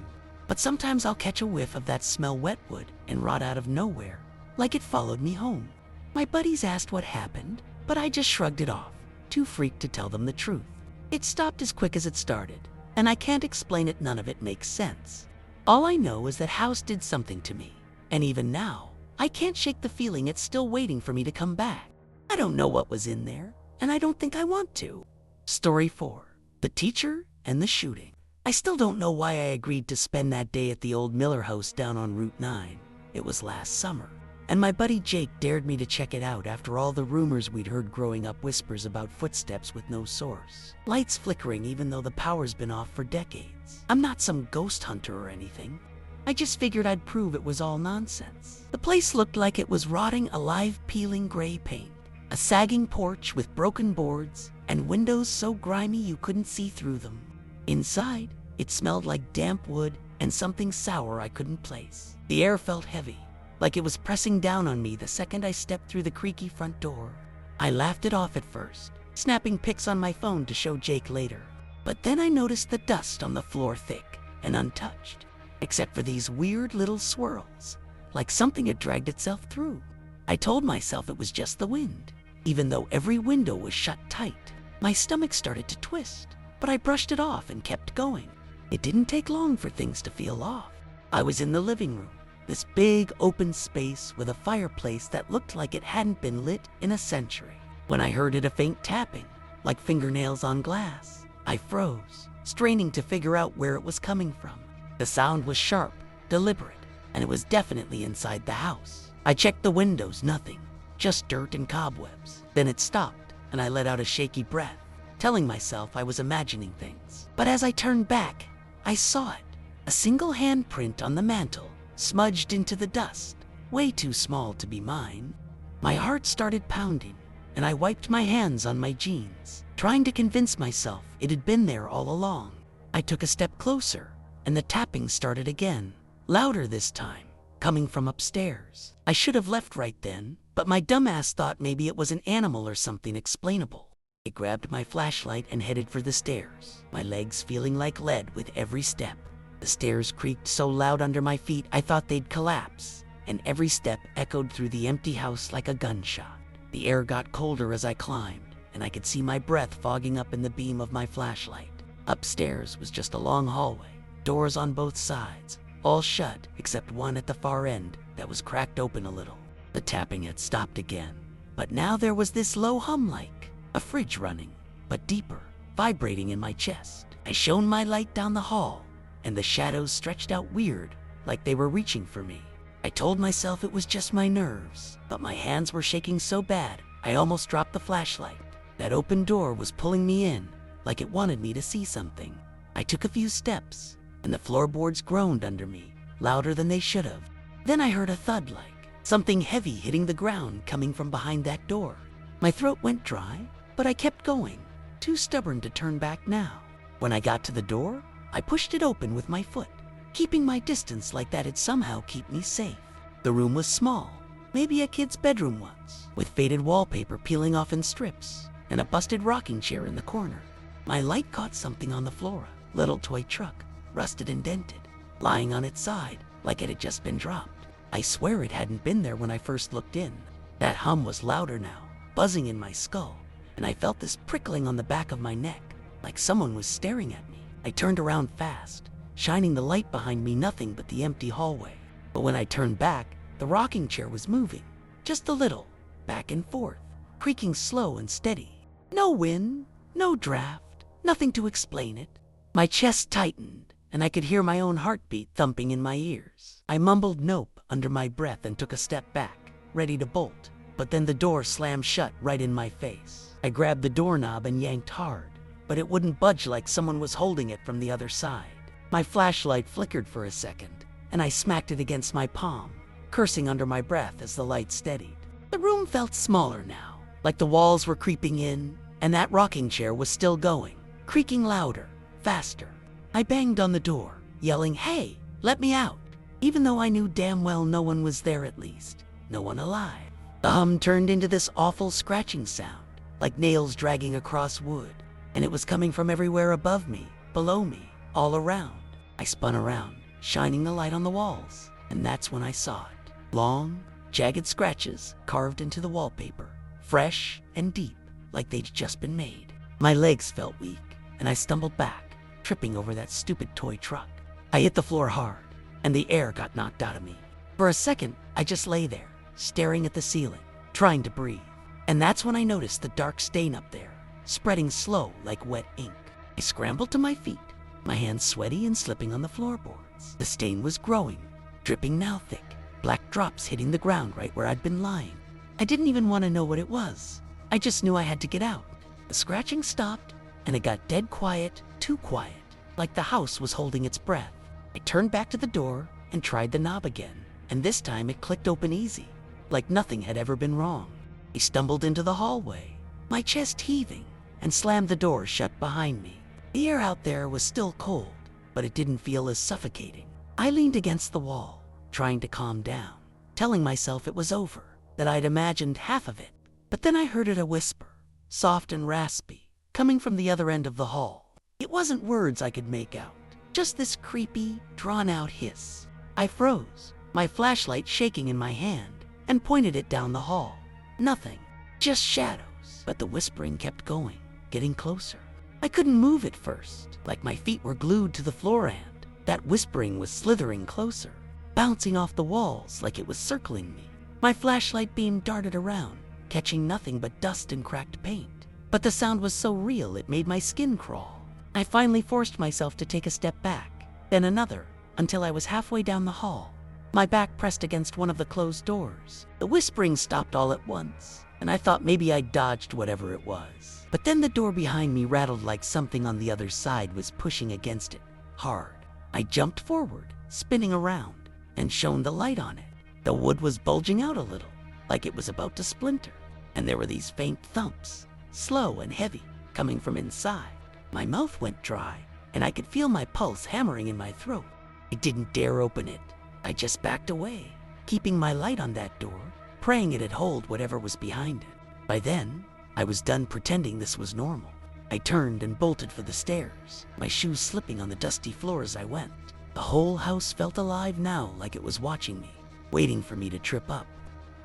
But sometimes I'll catch a whiff of that smell, wet wood and rot out of nowhere, like it followed me home. My buddies asked what happened, but I just shrugged it off, too freaked to tell them the truth. It stopped as quick as it started, and I can't explain it. None of it makes sense. All I know is that house did something to me, and even now, I can't shake the feeling it's still waiting for me to come back. I don't know what was in there, and I don't think I want to. Story 4. The Teacher and the Shooting. I still don't know why I agreed to spend that day at the old Miller house down on Route 9. It was last summer. and my buddy Jake dared me to check it out after all the rumors we'd heard growing up, whispers about footsteps with no source, lights flickering even though the power's been off for decades. I'm not some ghost hunter or anything. I just figured I'd prove it was all nonsense. The place looked like it was rotting alive, peeling gray paint, a sagging porch with broken boards, and windows so grimy you couldn't see through them. Inside, it smelled like damp wood and something sour I couldn't place. The air felt heavy, like it was pressing down on me the second I stepped through the creaky front door. I laughed it off at first, snapping pics on my phone to show Jake later. But then I noticed the dust on the floor, thick and untouched, except for these weird little swirls, like something had dragged itself through. I told myself it was just the wind, even though every window was shut tight. My stomach started to twist, but I brushed it off and kept going. It didn't take long for things to feel off. I was in the living room, this big open space with a fireplace that looked like it hadn't been lit in a century, when I heard a faint tapping, like fingernails on glass. I froze, straining to figure out where it was coming from. The sound was sharp, deliberate, and it was definitely inside the house. I checked the windows, nothing, just dirt and cobwebs. Then it stopped, and I let out a shaky breath, telling myself I was imagining things. But as I turned back, I saw it, a single handprint on the mantel, smudged into the dust, way too small to be mine. My heart started pounding, and I wiped my hands on my jeans, trying to convince myself it had been there all along. I took a step closer, and the tapping started again, louder this time, coming from upstairs. I should have left right then, but my dumbass thought maybe it was an animal or something explainable. I grabbed my flashlight and headed for the stairs, my legs feeling like lead with every step. The stairs creaked so loud under my feet I thought they'd collapse, and every step echoed through the empty house like a gunshot. The air got colder as I climbed, and I could see my breath fogging up in the beam of my flashlight. Upstairs was just a long hallway, doors on both sides, all shut except one at the far end that was cracked open a little. The tapping had stopped again, but now there was this low hum, like a fridge running, but deeper, vibrating in my chest. I shone my light down the hall, and the shadows stretched out weird, like they were reaching for me. I told myself it was just my nerves, but my hands were shaking so bad I almost dropped the flashlight. That open door was pulling me in, like it wanted me to see something. I took a few steps, and the floorboards groaned under me, louder than they should have. Then I heard a thud, like something heavy hitting the ground coming from behind that door. My throat went dry, but I kept going, too stubborn to turn back now. When I got to the door, I pushed it open with my foot, keeping my distance like that'd somehow keep me safe. The room was small, maybe a kid's bedroom once, with faded wallpaper peeling off in strips, and a busted rocking chair in the corner. My light caught something on the floor, a little toy truck, rusted and dented, lying on its side like it had just been dropped. I swear it hadn't been there when I first looked in. That hum was louder now, buzzing in my skull, and I felt this prickling on the back of my neck, like someone was staring at me. I turned around fast, shining the light behind me, nothing but the empty hallway. But when I turned back, the rocking chair was moving, just a little, back and forth, creaking slow and steady. No wind, no draft, nothing to explain it. My chest tightened, and I could hear my own heartbeat thumping in my ears. I mumbled nope under my breath and took a step back, ready to bolt, but then the door slammed shut right in my face. I grabbed the doorknob and yanked hard, but it wouldn't budge, like someone was holding it from the other side. My flashlight flickered for a second, and I smacked it against my palm, cursing under my breath as the light steadied. The room felt smaller now, like the walls were creeping in, and that rocking chair was still going, creaking louder, faster. I banged on the door, yelling, "Hey, let me out," even though I knew damn well no one was there, at least, no one alive. The hum turned into this awful scratching sound, like nails dragging across wood, and it was coming from everywhere above me, below me, all around. I spun around, shining the light on the walls, and that's when I saw it. Long, jagged scratches carved into the wallpaper, fresh and deep, like they'd just been made. My legs felt weak, and I stumbled back, tripping over that stupid toy truck. I hit the floor hard, and the air got knocked out of me. For a second, I just lay there, staring at the ceiling, trying to breathe. And that's when I noticed the dark stain up there, spreading slow like wet ink. I scrambled to my feet, my hands sweaty and slipping on the floorboards. The stain was growing, dripping now thick, black drops hitting the ground right where I'd been lying. I didn't even want to know what it was. I just knew I had to get out. The scratching stopped, and it got dead quiet, too quiet, like the house was holding its breath. I turned back to the door and tried the knob again, and this time it clicked open easy, like nothing had ever been wrong. I stumbled into the hallway, my chest heaving, and slammed the door shut behind me. The air out there was still cold, but it didn't feel as suffocating. I leaned against the wall, trying to calm down, telling myself it was over, that I'd imagined half of it. But then I heard it a whisper, soft and raspy, coming from the other end of the hall. It wasn't words I could make out, just this creepy, drawn-out hiss. I froze, my flashlight shaking in my hand, and pointed it down the hall. Nothing, just shadows. But the whispering kept going, getting closer. I couldn't move at first, like my feet were glued to the floor, and that whispering was slithering closer, bouncing off the walls like it was circling me. My flashlight beam darted around, catching nothing but dust and cracked paint. But the sound was so real it made my skin crawl. I finally forced myself to take a step back, then another, until I was halfway down the hall, my back pressed against one of the closed doors. The whispering stopped all at once, and I thought maybe I'd dodged whatever it was. But then the door behind me rattled like something on the other side was pushing against it, hard. I jumped forward, spinning around, and shone the light on it. The wood was bulging out a little, like it was about to splinter, and there were these faint thumps, slow and heavy, coming from inside. My mouth went dry, and I could feel my pulse hammering in my throat. I didn't dare open it. I just backed away, keeping my light on that door, praying it'd hold whatever was behind it. By then, I was done pretending this was normal. I turned and bolted for the stairs, my shoes slipping on the dusty floor as I went. The whole house felt alive now, like it was watching me, waiting for me to trip up.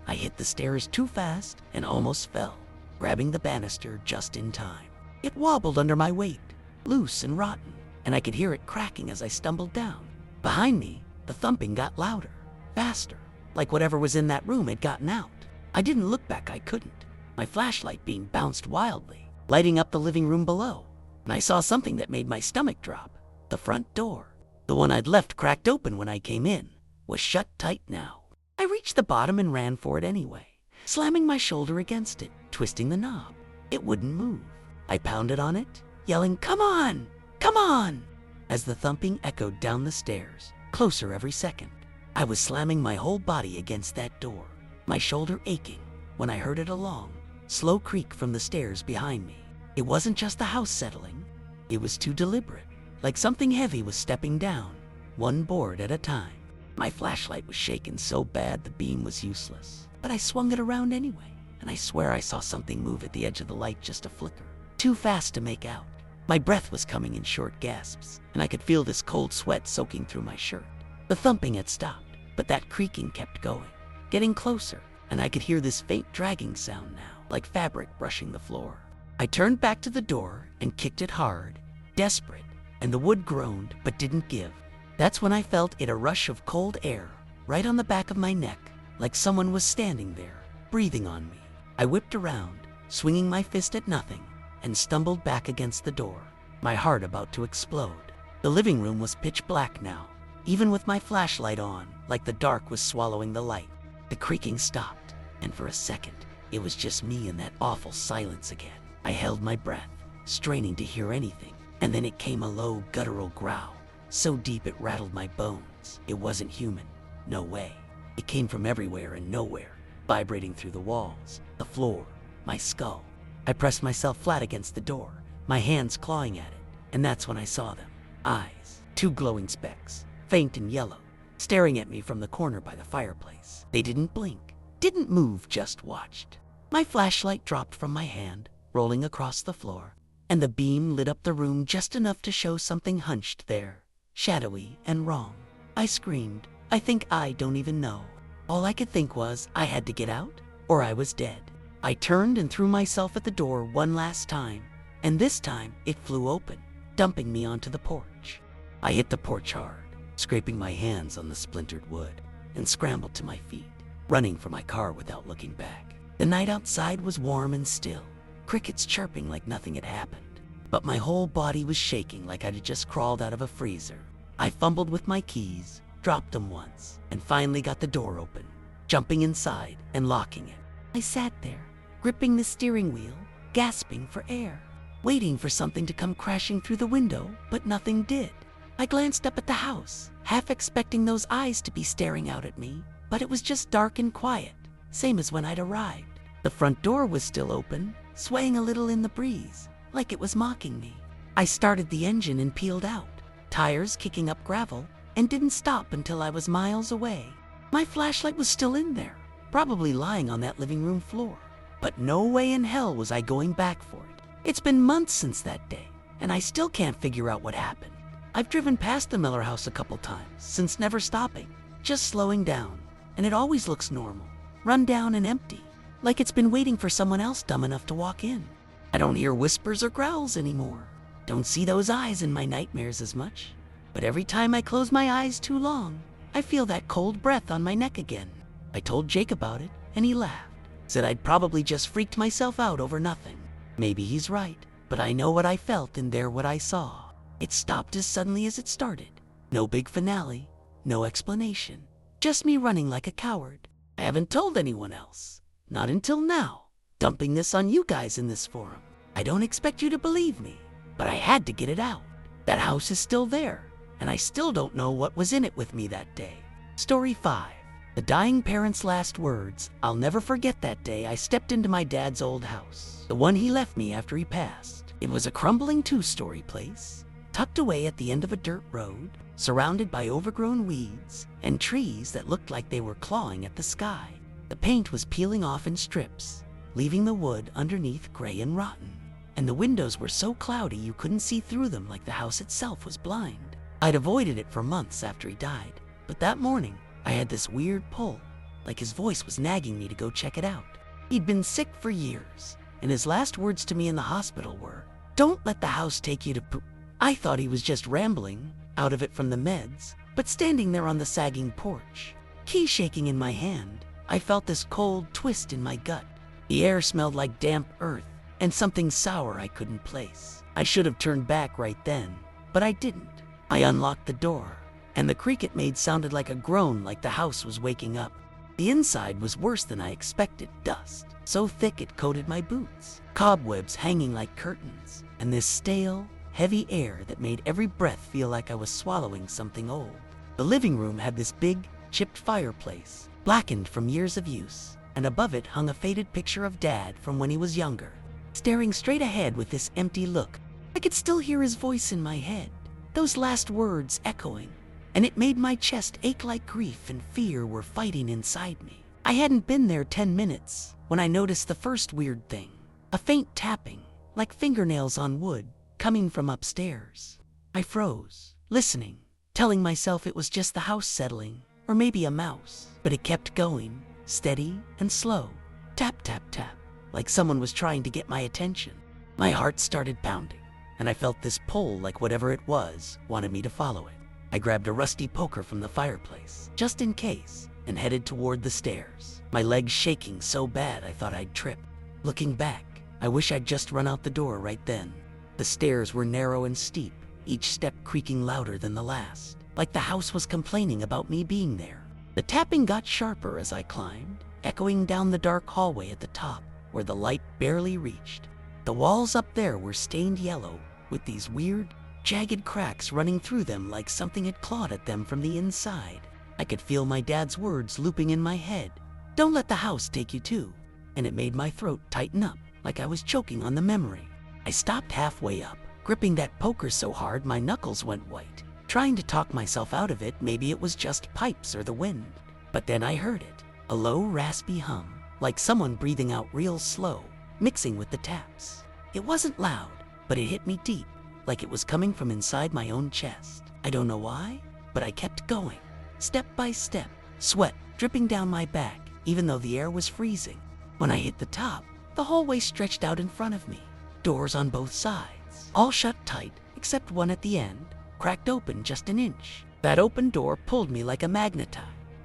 I hit the stairs too fast and almost fell, grabbing the banister just in time. It wobbled under my weight, loose and rotten, and I could hear it cracking as I stumbled down. Behind me, the thumping got louder, faster, like whatever was in that room had gotten out. I didn't look back, I couldn't. My flashlight beam bounced wildly, lighting up the living room below, and I saw something that made my stomach drop. The front door, the one I'd left cracked open when I came in, was shut tight now. I reached the bottom and ran for it anyway, slamming my shoulder against it, twisting the knob. It wouldn't move. I pounded on it, yelling, "Come on! Come on!" as the thumping echoed down the stairs, closer every second. I was slamming my whole body against that door, my shoulder aching, when I heard it a long, slow creak from the stairs behind me. It wasn't just the house settling. It was too deliberate, like something heavy was stepping down, one board at a time. My flashlight was shaking so bad the beam was useless, but I swung it around anyway, and I swear I saw something move at the edge of the light just a flicker, too fast to make out. My breath was coming in short gasps, and I could feel this cold sweat soaking through my shirt. The thumping had stopped, but that creaking kept going, getting closer, and I could hear this faint dragging sound now, like fabric brushing the floor. I turned back to the door and kicked it hard, desperate, and the wood groaned but didn't give. That's when I felt a rush of cold air right on the back of my neck, like someone was standing there, breathing on me. I whipped around, swinging my fist at nothing, and stumbled back against the door, my heart about to explode. The living room was pitch black now, even with my flashlight on, like the dark was swallowing the light. The creaking stopped, and for a second, it was just me in that awful silence again. I held my breath, straining to hear anything, and then it came a low, guttural growl, so deep it rattled my bones. It wasn't human, no way. It came from everywhere and nowhere, vibrating through the walls, the floor, my skull. I pressed myself flat against the door, my hands clawing at it, and that's when I saw them. Eyes, two glowing specks, faint and yellow, staring at me from the corner by the fireplace. They didn't blink, didn't move, just watched. My flashlight dropped from my hand, rolling across the floor, and the beam lit up the room just enough to show something hunched there, shadowy and wrong. I screamed. I think I don't even know. All I could think was I had to get out, or I was dead. I turned and threw myself at the door one last time, and this time it flew open, dumping me onto the porch. I hit the porch hard, scraping my hands on the splintered wood, and scrambled to my feet, running for my car without looking back. The night outside was warm and still, crickets chirping like nothing had happened, but my whole body was shaking like I'd just crawled out of a freezer. I fumbled with my keys, dropped them once, and finally got the door open, jumping inside and locking it. I sat there, gripping the steering wheel, gasping for air, waiting for something to come crashing through the window, but nothing did. I glanced up at the house, half expecting those eyes to be staring out at me, but it was just dark and quiet, same as when I'd arrived. The front door was still open, swaying a little in the breeze, like it was mocking me. I started the engine and peeled out, tires kicking up gravel, and didn't stop until I was miles away. My flashlight was still in there, probably lying on that living room floor. But no way in hell was I going back for it. It's been months since that day, and I still can't figure out what happened. I've driven past the Miller house a couple times, since never stopping, just slowing down, and it always looks normal, run down and empty, like it's been waiting for someone else dumb enough to walk in. I don't hear whispers or growls anymore. Don't see those eyes in my nightmares as much. But every time I close my eyes too long, I feel that cold breath on my neck again. I told Jake about it, and he laughed, said I'd probably just freaked myself out over nothing. Maybe he's right, but I know what I felt and there what I saw. It stopped as suddenly as it started. No big finale, no explanation. Just me running like a coward. I haven't told anyone else. Not until now. Dumping this on you guys in this forum. I don't expect you to believe me, but I had to get it out. That house is still there, and I still don't know what was in it with me that day. Story 5. The dying parent's last words. I'll never forget that day I stepped into my dad's old house. The one he left me after he passed. It was a crumbling 2-story place, tucked away at the end of a dirt road, surrounded by overgrown weeds and trees that looked like they were clawing at the sky. The paint was peeling off in strips, leaving the wood underneath gray and rotten. And the windows were so cloudy you couldn't see through them, like the house itself was blind. I'd avoided it for months after he died, but that morning I had this weird pull, like his voice was nagging me to go check it out. He'd been sick for years, and his last words to me in the hospital were, "Don't let the house take you to poop." I thought he was just rambling, out of it from the meds, but standing there on the sagging porch, key shaking in my hand, I felt this cold twist in my gut. The air smelled like damp earth and something sour I couldn't place. I should have turned back right then, but I didn't. I unlocked the door, and the creak it made sounded like a groan, like the house was waking up. The inside was worse than I expected. Dust, so thick it coated my boots, cobwebs hanging like curtains, and this stale, heavy air that made every breath feel like I was swallowing something old. The living room had this big, chipped fireplace, blackened from years of use, and above it hung a faded picture of Dad from when he was younger, staring straight ahead with this empty look. I could still hear his voice in my head, those last words echoing, and it made my chest ache like grief and fear were fighting inside me. I hadn't been there 10 minutes when I noticed the first weird thing, a faint tapping, like fingernails on wood, coming from upstairs. I froze, listening, telling myself it was just the house settling, or maybe a mouse, but it kept going, steady and slow, tap, tap, tap, like someone was trying to get my attention. My heart started pounding, and I felt this pull like whatever it was wanted me to follow it. I grabbed a rusty poker from the fireplace, just in case, and headed toward the stairs, my legs shaking so bad I thought I'd trip. Looking back, I wish I'd just run out the door right then. The stairs were narrow and steep, each step creaking louder than the last, like the house was complaining about me being there. The tapping got sharper as I climbed, echoing down the dark hallway at the top, where the light barely reached. The walls up there were stained yellow, with these weird, jagged cracks running through them like something had clawed at them from the inside. I could feel my dad's words looping in my head. "Don't let the house take you too." And it made my throat tighten up, like I was choking on the memory. I stopped halfway up, gripping that poker so hard my knuckles went white, trying to talk myself out of it. Maybe it was just pipes or the wind. But then I heard it, a low, raspy hum, like someone breathing out real slow, mixing with the taps. It wasn't loud, but it hit me deep, like it was coming from inside my own chest. I don't know why, but I kept going, step by step, sweat dripping down my back, even though the air was freezing. When I hit the top, the hallway stretched out in front of me, doors on both sides, all shut tight, except one at the end, cracked open just an inch. That open door pulled me like a magnet.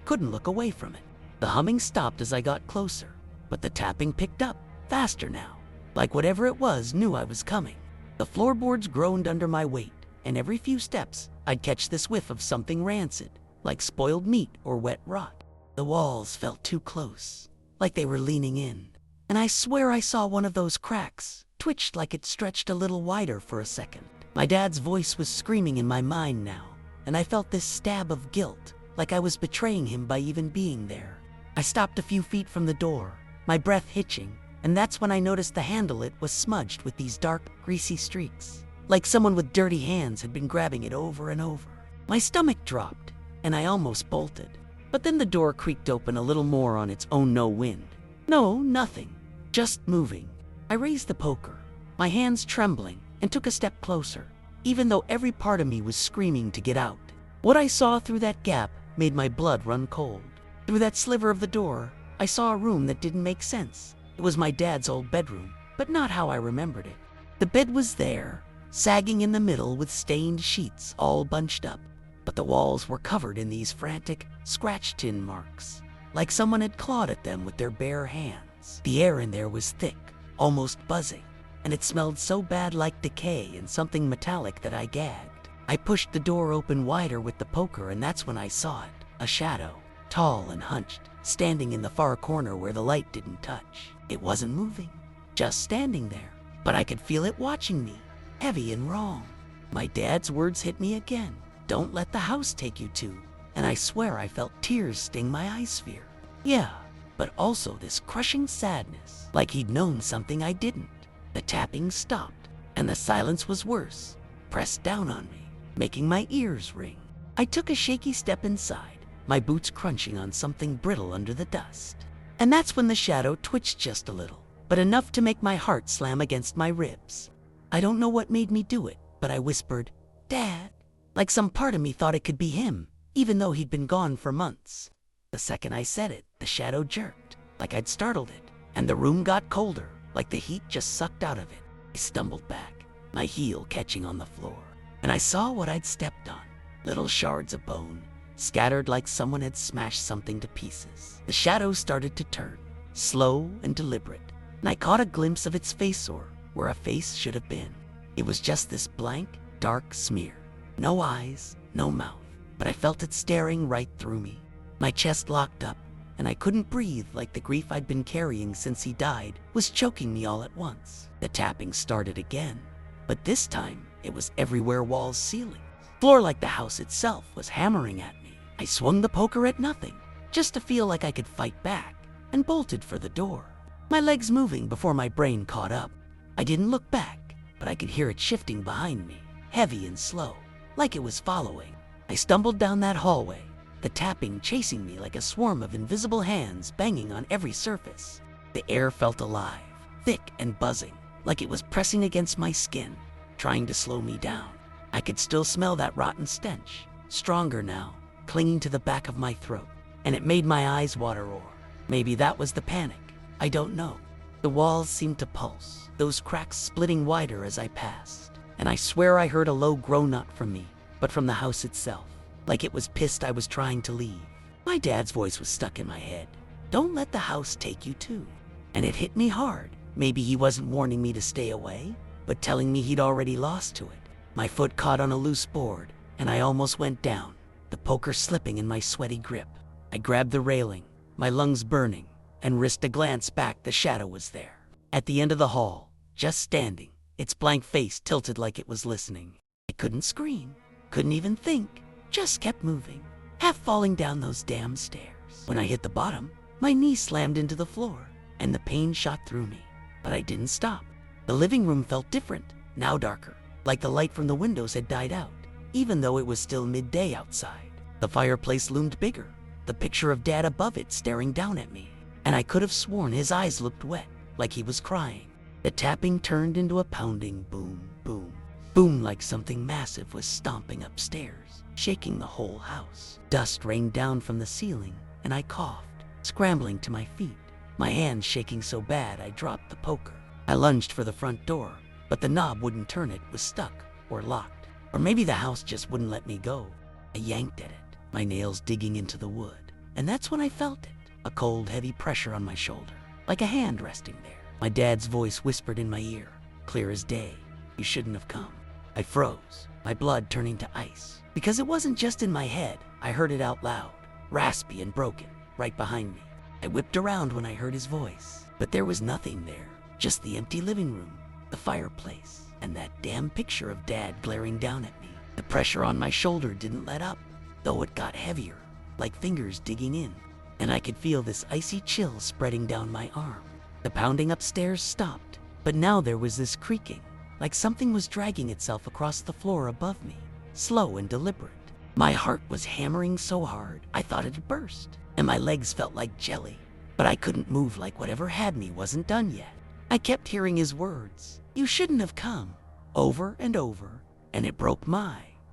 Couldn't look away from it. The humming stopped as I got closer, but the tapping picked up, faster now, like whatever it was knew I was coming. The floorboards groaned under my weight, and every few steps, I'd catch this whiff of something rancid, like spoiled meat or wet rot. The walls felt too close, like they were leaning in. And I swear I saw one of those cracks twitched like it stretched a little wider for a second. My dad's voice was screaming in my mind now, and I felt this stab of guilt, like I was betraying him by even being there. I stopped a few feet from the door, my breath hitching, and that's when I noticed the handle it was smudged with these dark, greasy streaks, like someone with dirty hands had been grabbing it over and over. My stomach dropped, and I almost bolted. But then the door creaked open a little more on its own no wind. No, nothing, just moving. I raised the poker, my hands trembling, and took a step closer, even though every part of me was screaming to get out. What I saw through that gap made my blood run cold. Through that sliver of the door, I saw a room that didn't make sense. It was my dad's old bedroom, but not how I remembered it. The bed was there, sagging in the middle with stained sheets all bunched up, but the walls were covered in these frantic, scratch-tin marks, like someone had clawed at them with their bare hands. The air in there was thick, almost buzzing, and it smelled so bad like decay and something metallic that I gagged. I pushed the door open wider with the poker, and that's when I saw it, a shadow, tall and hunched, standing in the far corner where the light didn't touch. It wasn't moving, just standing there, but I could feel it watching me, heavy and wrong. My dad's words hit me again. Don't let the house take you to. And I swear I felt tears sting my eye sphere. Yeah, but also this crushing sadness, like he'd known something I didn't. The tapping stopped, and the silence was worse, pressed down on me, making my ears ring. I took a shaky step inside, my boots crunching on something brittle under the dust. And that's when the shadow twitched just a little, but enough to make my heart slam against my ribs. I don't know what made me do it, but I whispered, "Dad," like some part of me thought it could be him, even though he'd been gone for months. The second I said it, the shadow jerked, like I'd startled it, and the room got colder, like the heat just sucked out of it. I stumbled back, my heel catching on the floor, and I saw what I'd stepped on, little shards of bone, scattered like someone had smashed something to pieces. The shadow started to turn, slow and deliberate, and I caught a glimpse of its face, or where a face should have been. It was just this blank, dark smear. No eyes, no mouth, but I felt it staring right through me. My chest locked up, and I couldn't breathe, like the grief I'd been carrying since he died was choking me all at once. The tapping started again, but this time it was everywhere, walls, ceilings. Floor, like the house itself, was hammering at me. I swung the poker at nothing, just to feel like I could fight back, and bolted for the door, my legs moving before my brain caught up. I didn't look back, but I could hear it shifting behind me, heavy and slow, like it was following. I stumbled down that hallway, the tapping chasing me like a swarm of invisible hands banging on every surface. The air felt alive, thick and buzzing, like it was pressing against my skin, trying to slow me down. I could still smell that rotten stench, stronger now, clinging to the back of my throat, and it made my eyes water, or maybe that was the panic. I don't know. The walls seemed to pulse, those cracks splitting wider as I passed, and I swear I heard a low groan, not from me, but from the house itself, like it was pissed I was trying to leave. My dad's voice was stuck in my head. Don't let the house take you too. And it hit me hard. Maybe he wasn't warning me to stay away, but telling me he'd already lost to it. My foot caught on a loose board, and I almost went down, the poker slipping in my sweaty grip. I grabbed the railing, my lungs burning, and risked a glance back. The shadow was there, at the end of the hall, just standing, its blank face tilted like it was listening. I couldn't scream, couldn't even think, just kept moving, half falling down those damn stairs. When I hit the bottom, my knee slammed into the floor, and the pain shot through me. But I didn't stop. The living room felt different, now darker, like the light from the windows had died out, even though it was still midday outside. The fireplace loomed bigger, the picture of Dad above it staring down at me, and I could have sworn his eyes looked wet, like he was crying. The tapping turned into a pounding boom, boom, boom, like something massive was stomping upstairs, shaking the whole house. Dust rained down from the ceiling, and I coughed, scrambling to my feet, my hands shaking so bad I dropped the poker. I lunged for the front door, but the knob wouldn't turn. It was stuck or locked. Or maybe the house just wouldn't let me go. I yanked at it, my nails digging into the wood, and that's when I felt it, a cold, heavy pressure on my shoulder, like a hand resting there. My dad's voice whispered in my ear, clear as day, "You shouldn't have come." I froze, my blood turning to ice, because it wasn't just in my head. I heard it out loud, raspy and broken, right behind me. I whipped around when I heard his voice, but there was nothing there, just the empty living room, the fireplace, and that damn picture of Dad glaring down at me. The pressure on my shoulder didn't let up, though it got heavier, like fingers digging in, and I could feel this icy chill spreading down my arm. The pounding upstairs stopped, but now there was this creaking, like something was dragging itself across the floor above me, slow and deliberate. My heart was hammering so hard, I thought it'd burst, and my legs felt like jelly, but I couldn't move like whatever had me wasn't done yet. I kept hearing his words, "You shouldn't have come," over and over, and it broke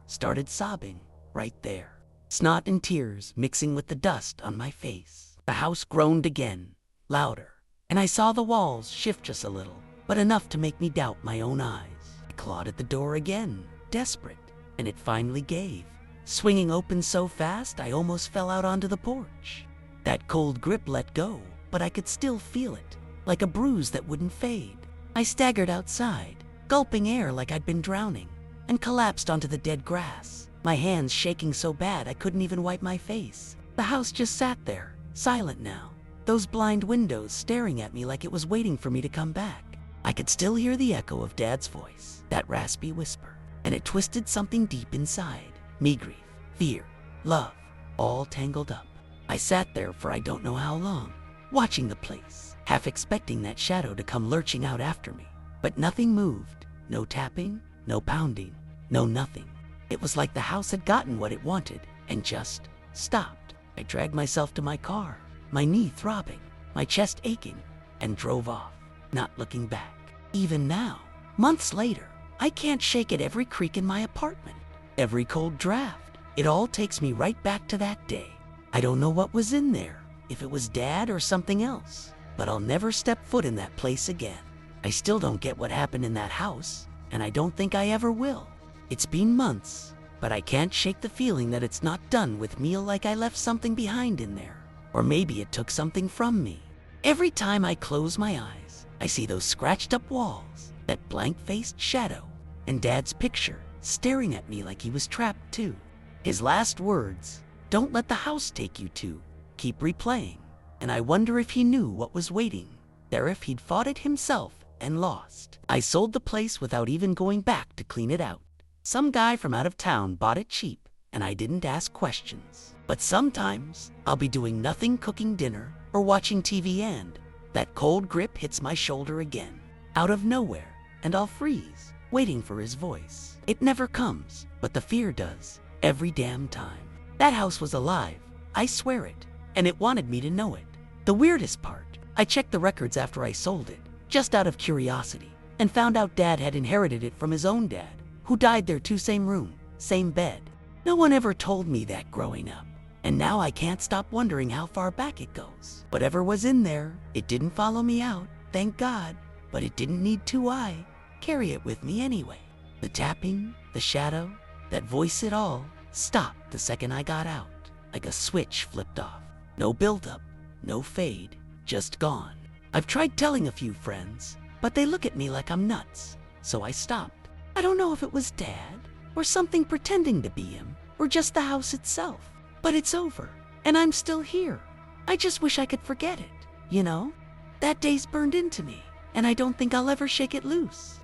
started sobbing right there. Snot and tears mixing with the dust on my face. The house groaned again, louder, and I saw the walls shift just a little, but enough to make me doubt my own eyes. I clawed at the door again, desperate, and it finally gave, swinging open so fast I almost fell out onto the porch. That cold grip let go, but I could still feel it, like a bruise that wouldn't fade. I staggered outside, gulping air like I'd been drowning, and collapsed onto the dead grass, my hands shaking so bad I couldn't even wipe my face. The house just sat there, silent now, those blind windows staring at me like it was waiting for me to come back. I could still hear the echo of Dad's voice, that raspy whisper, and it twisted something deep inside. Me grief, fear, love, all tangled up. I sat there for I don't know how long, watching the place, half expecting that shadow to come lurching out after me. But nothing moved, no tapping, no pounding, no nothing. It was like the house had gotten what it wanted and just stopped. I dragged myself to my car, my knee throbbing, my chest aching, and drove off, not looking back. Even now, months later, I can't shake at every creak in my apartment, every cold draft. It all takes me right back to that day. I don't know what was in there, if it was Dad or something else, but I'll never step foot in that place again. I still don't get what happened in that house, and I don't think I ever will. It's been months, but I can't shake the feeling that it's not done with me, like I left something behind in there, or maybe it took something from me. Every time I close my eyes, I see those scratched up walls, that blank-faced shadow, and Dad's picture staring at me like he was trapped too. His last words, "Don't let the house take you to," keep replaying, and I wonder if he knew what was waiting there, if he'd fought it himself and lost. I sold the place without even going back to clean it out. Some guy from out of town bought it cheap, and I didn't ask questions. But sometimes I'll be doing nothing, cooking dinner or watching TV, and that cold grip hits my shoulder again, out of nowhere, and I'll freeze, waiting for his voice. It never comes, but the fear does, every damn time. That house was alive, I swear it, and it wanted me to know it. The weirdest part, I checked the records after I sold it, just out of curiosity, and found out Dad had inherited it from his own dad, who died there too. Same room, same bed. No one ever told me that growing up, and now I can't stop wondering how far back it goes. Whatever was in there, it didn't follow me out, thank God, but it didn't need to. I carry it with me anyway. The tapping, the shadow, that voice, it all stopped the second I got out, like a switch flipped off. No buildup, no fade, just gone. I've tried telling a few friends, but they look at me like I'm nuts, so I stopped. I don't know if it was Dad, or something pretending to be him, or just the house itself. But it's over, and I'm still here. I just wish I could forget it, you know? That day's burned into me, and I don't think I'll ever shake it loose.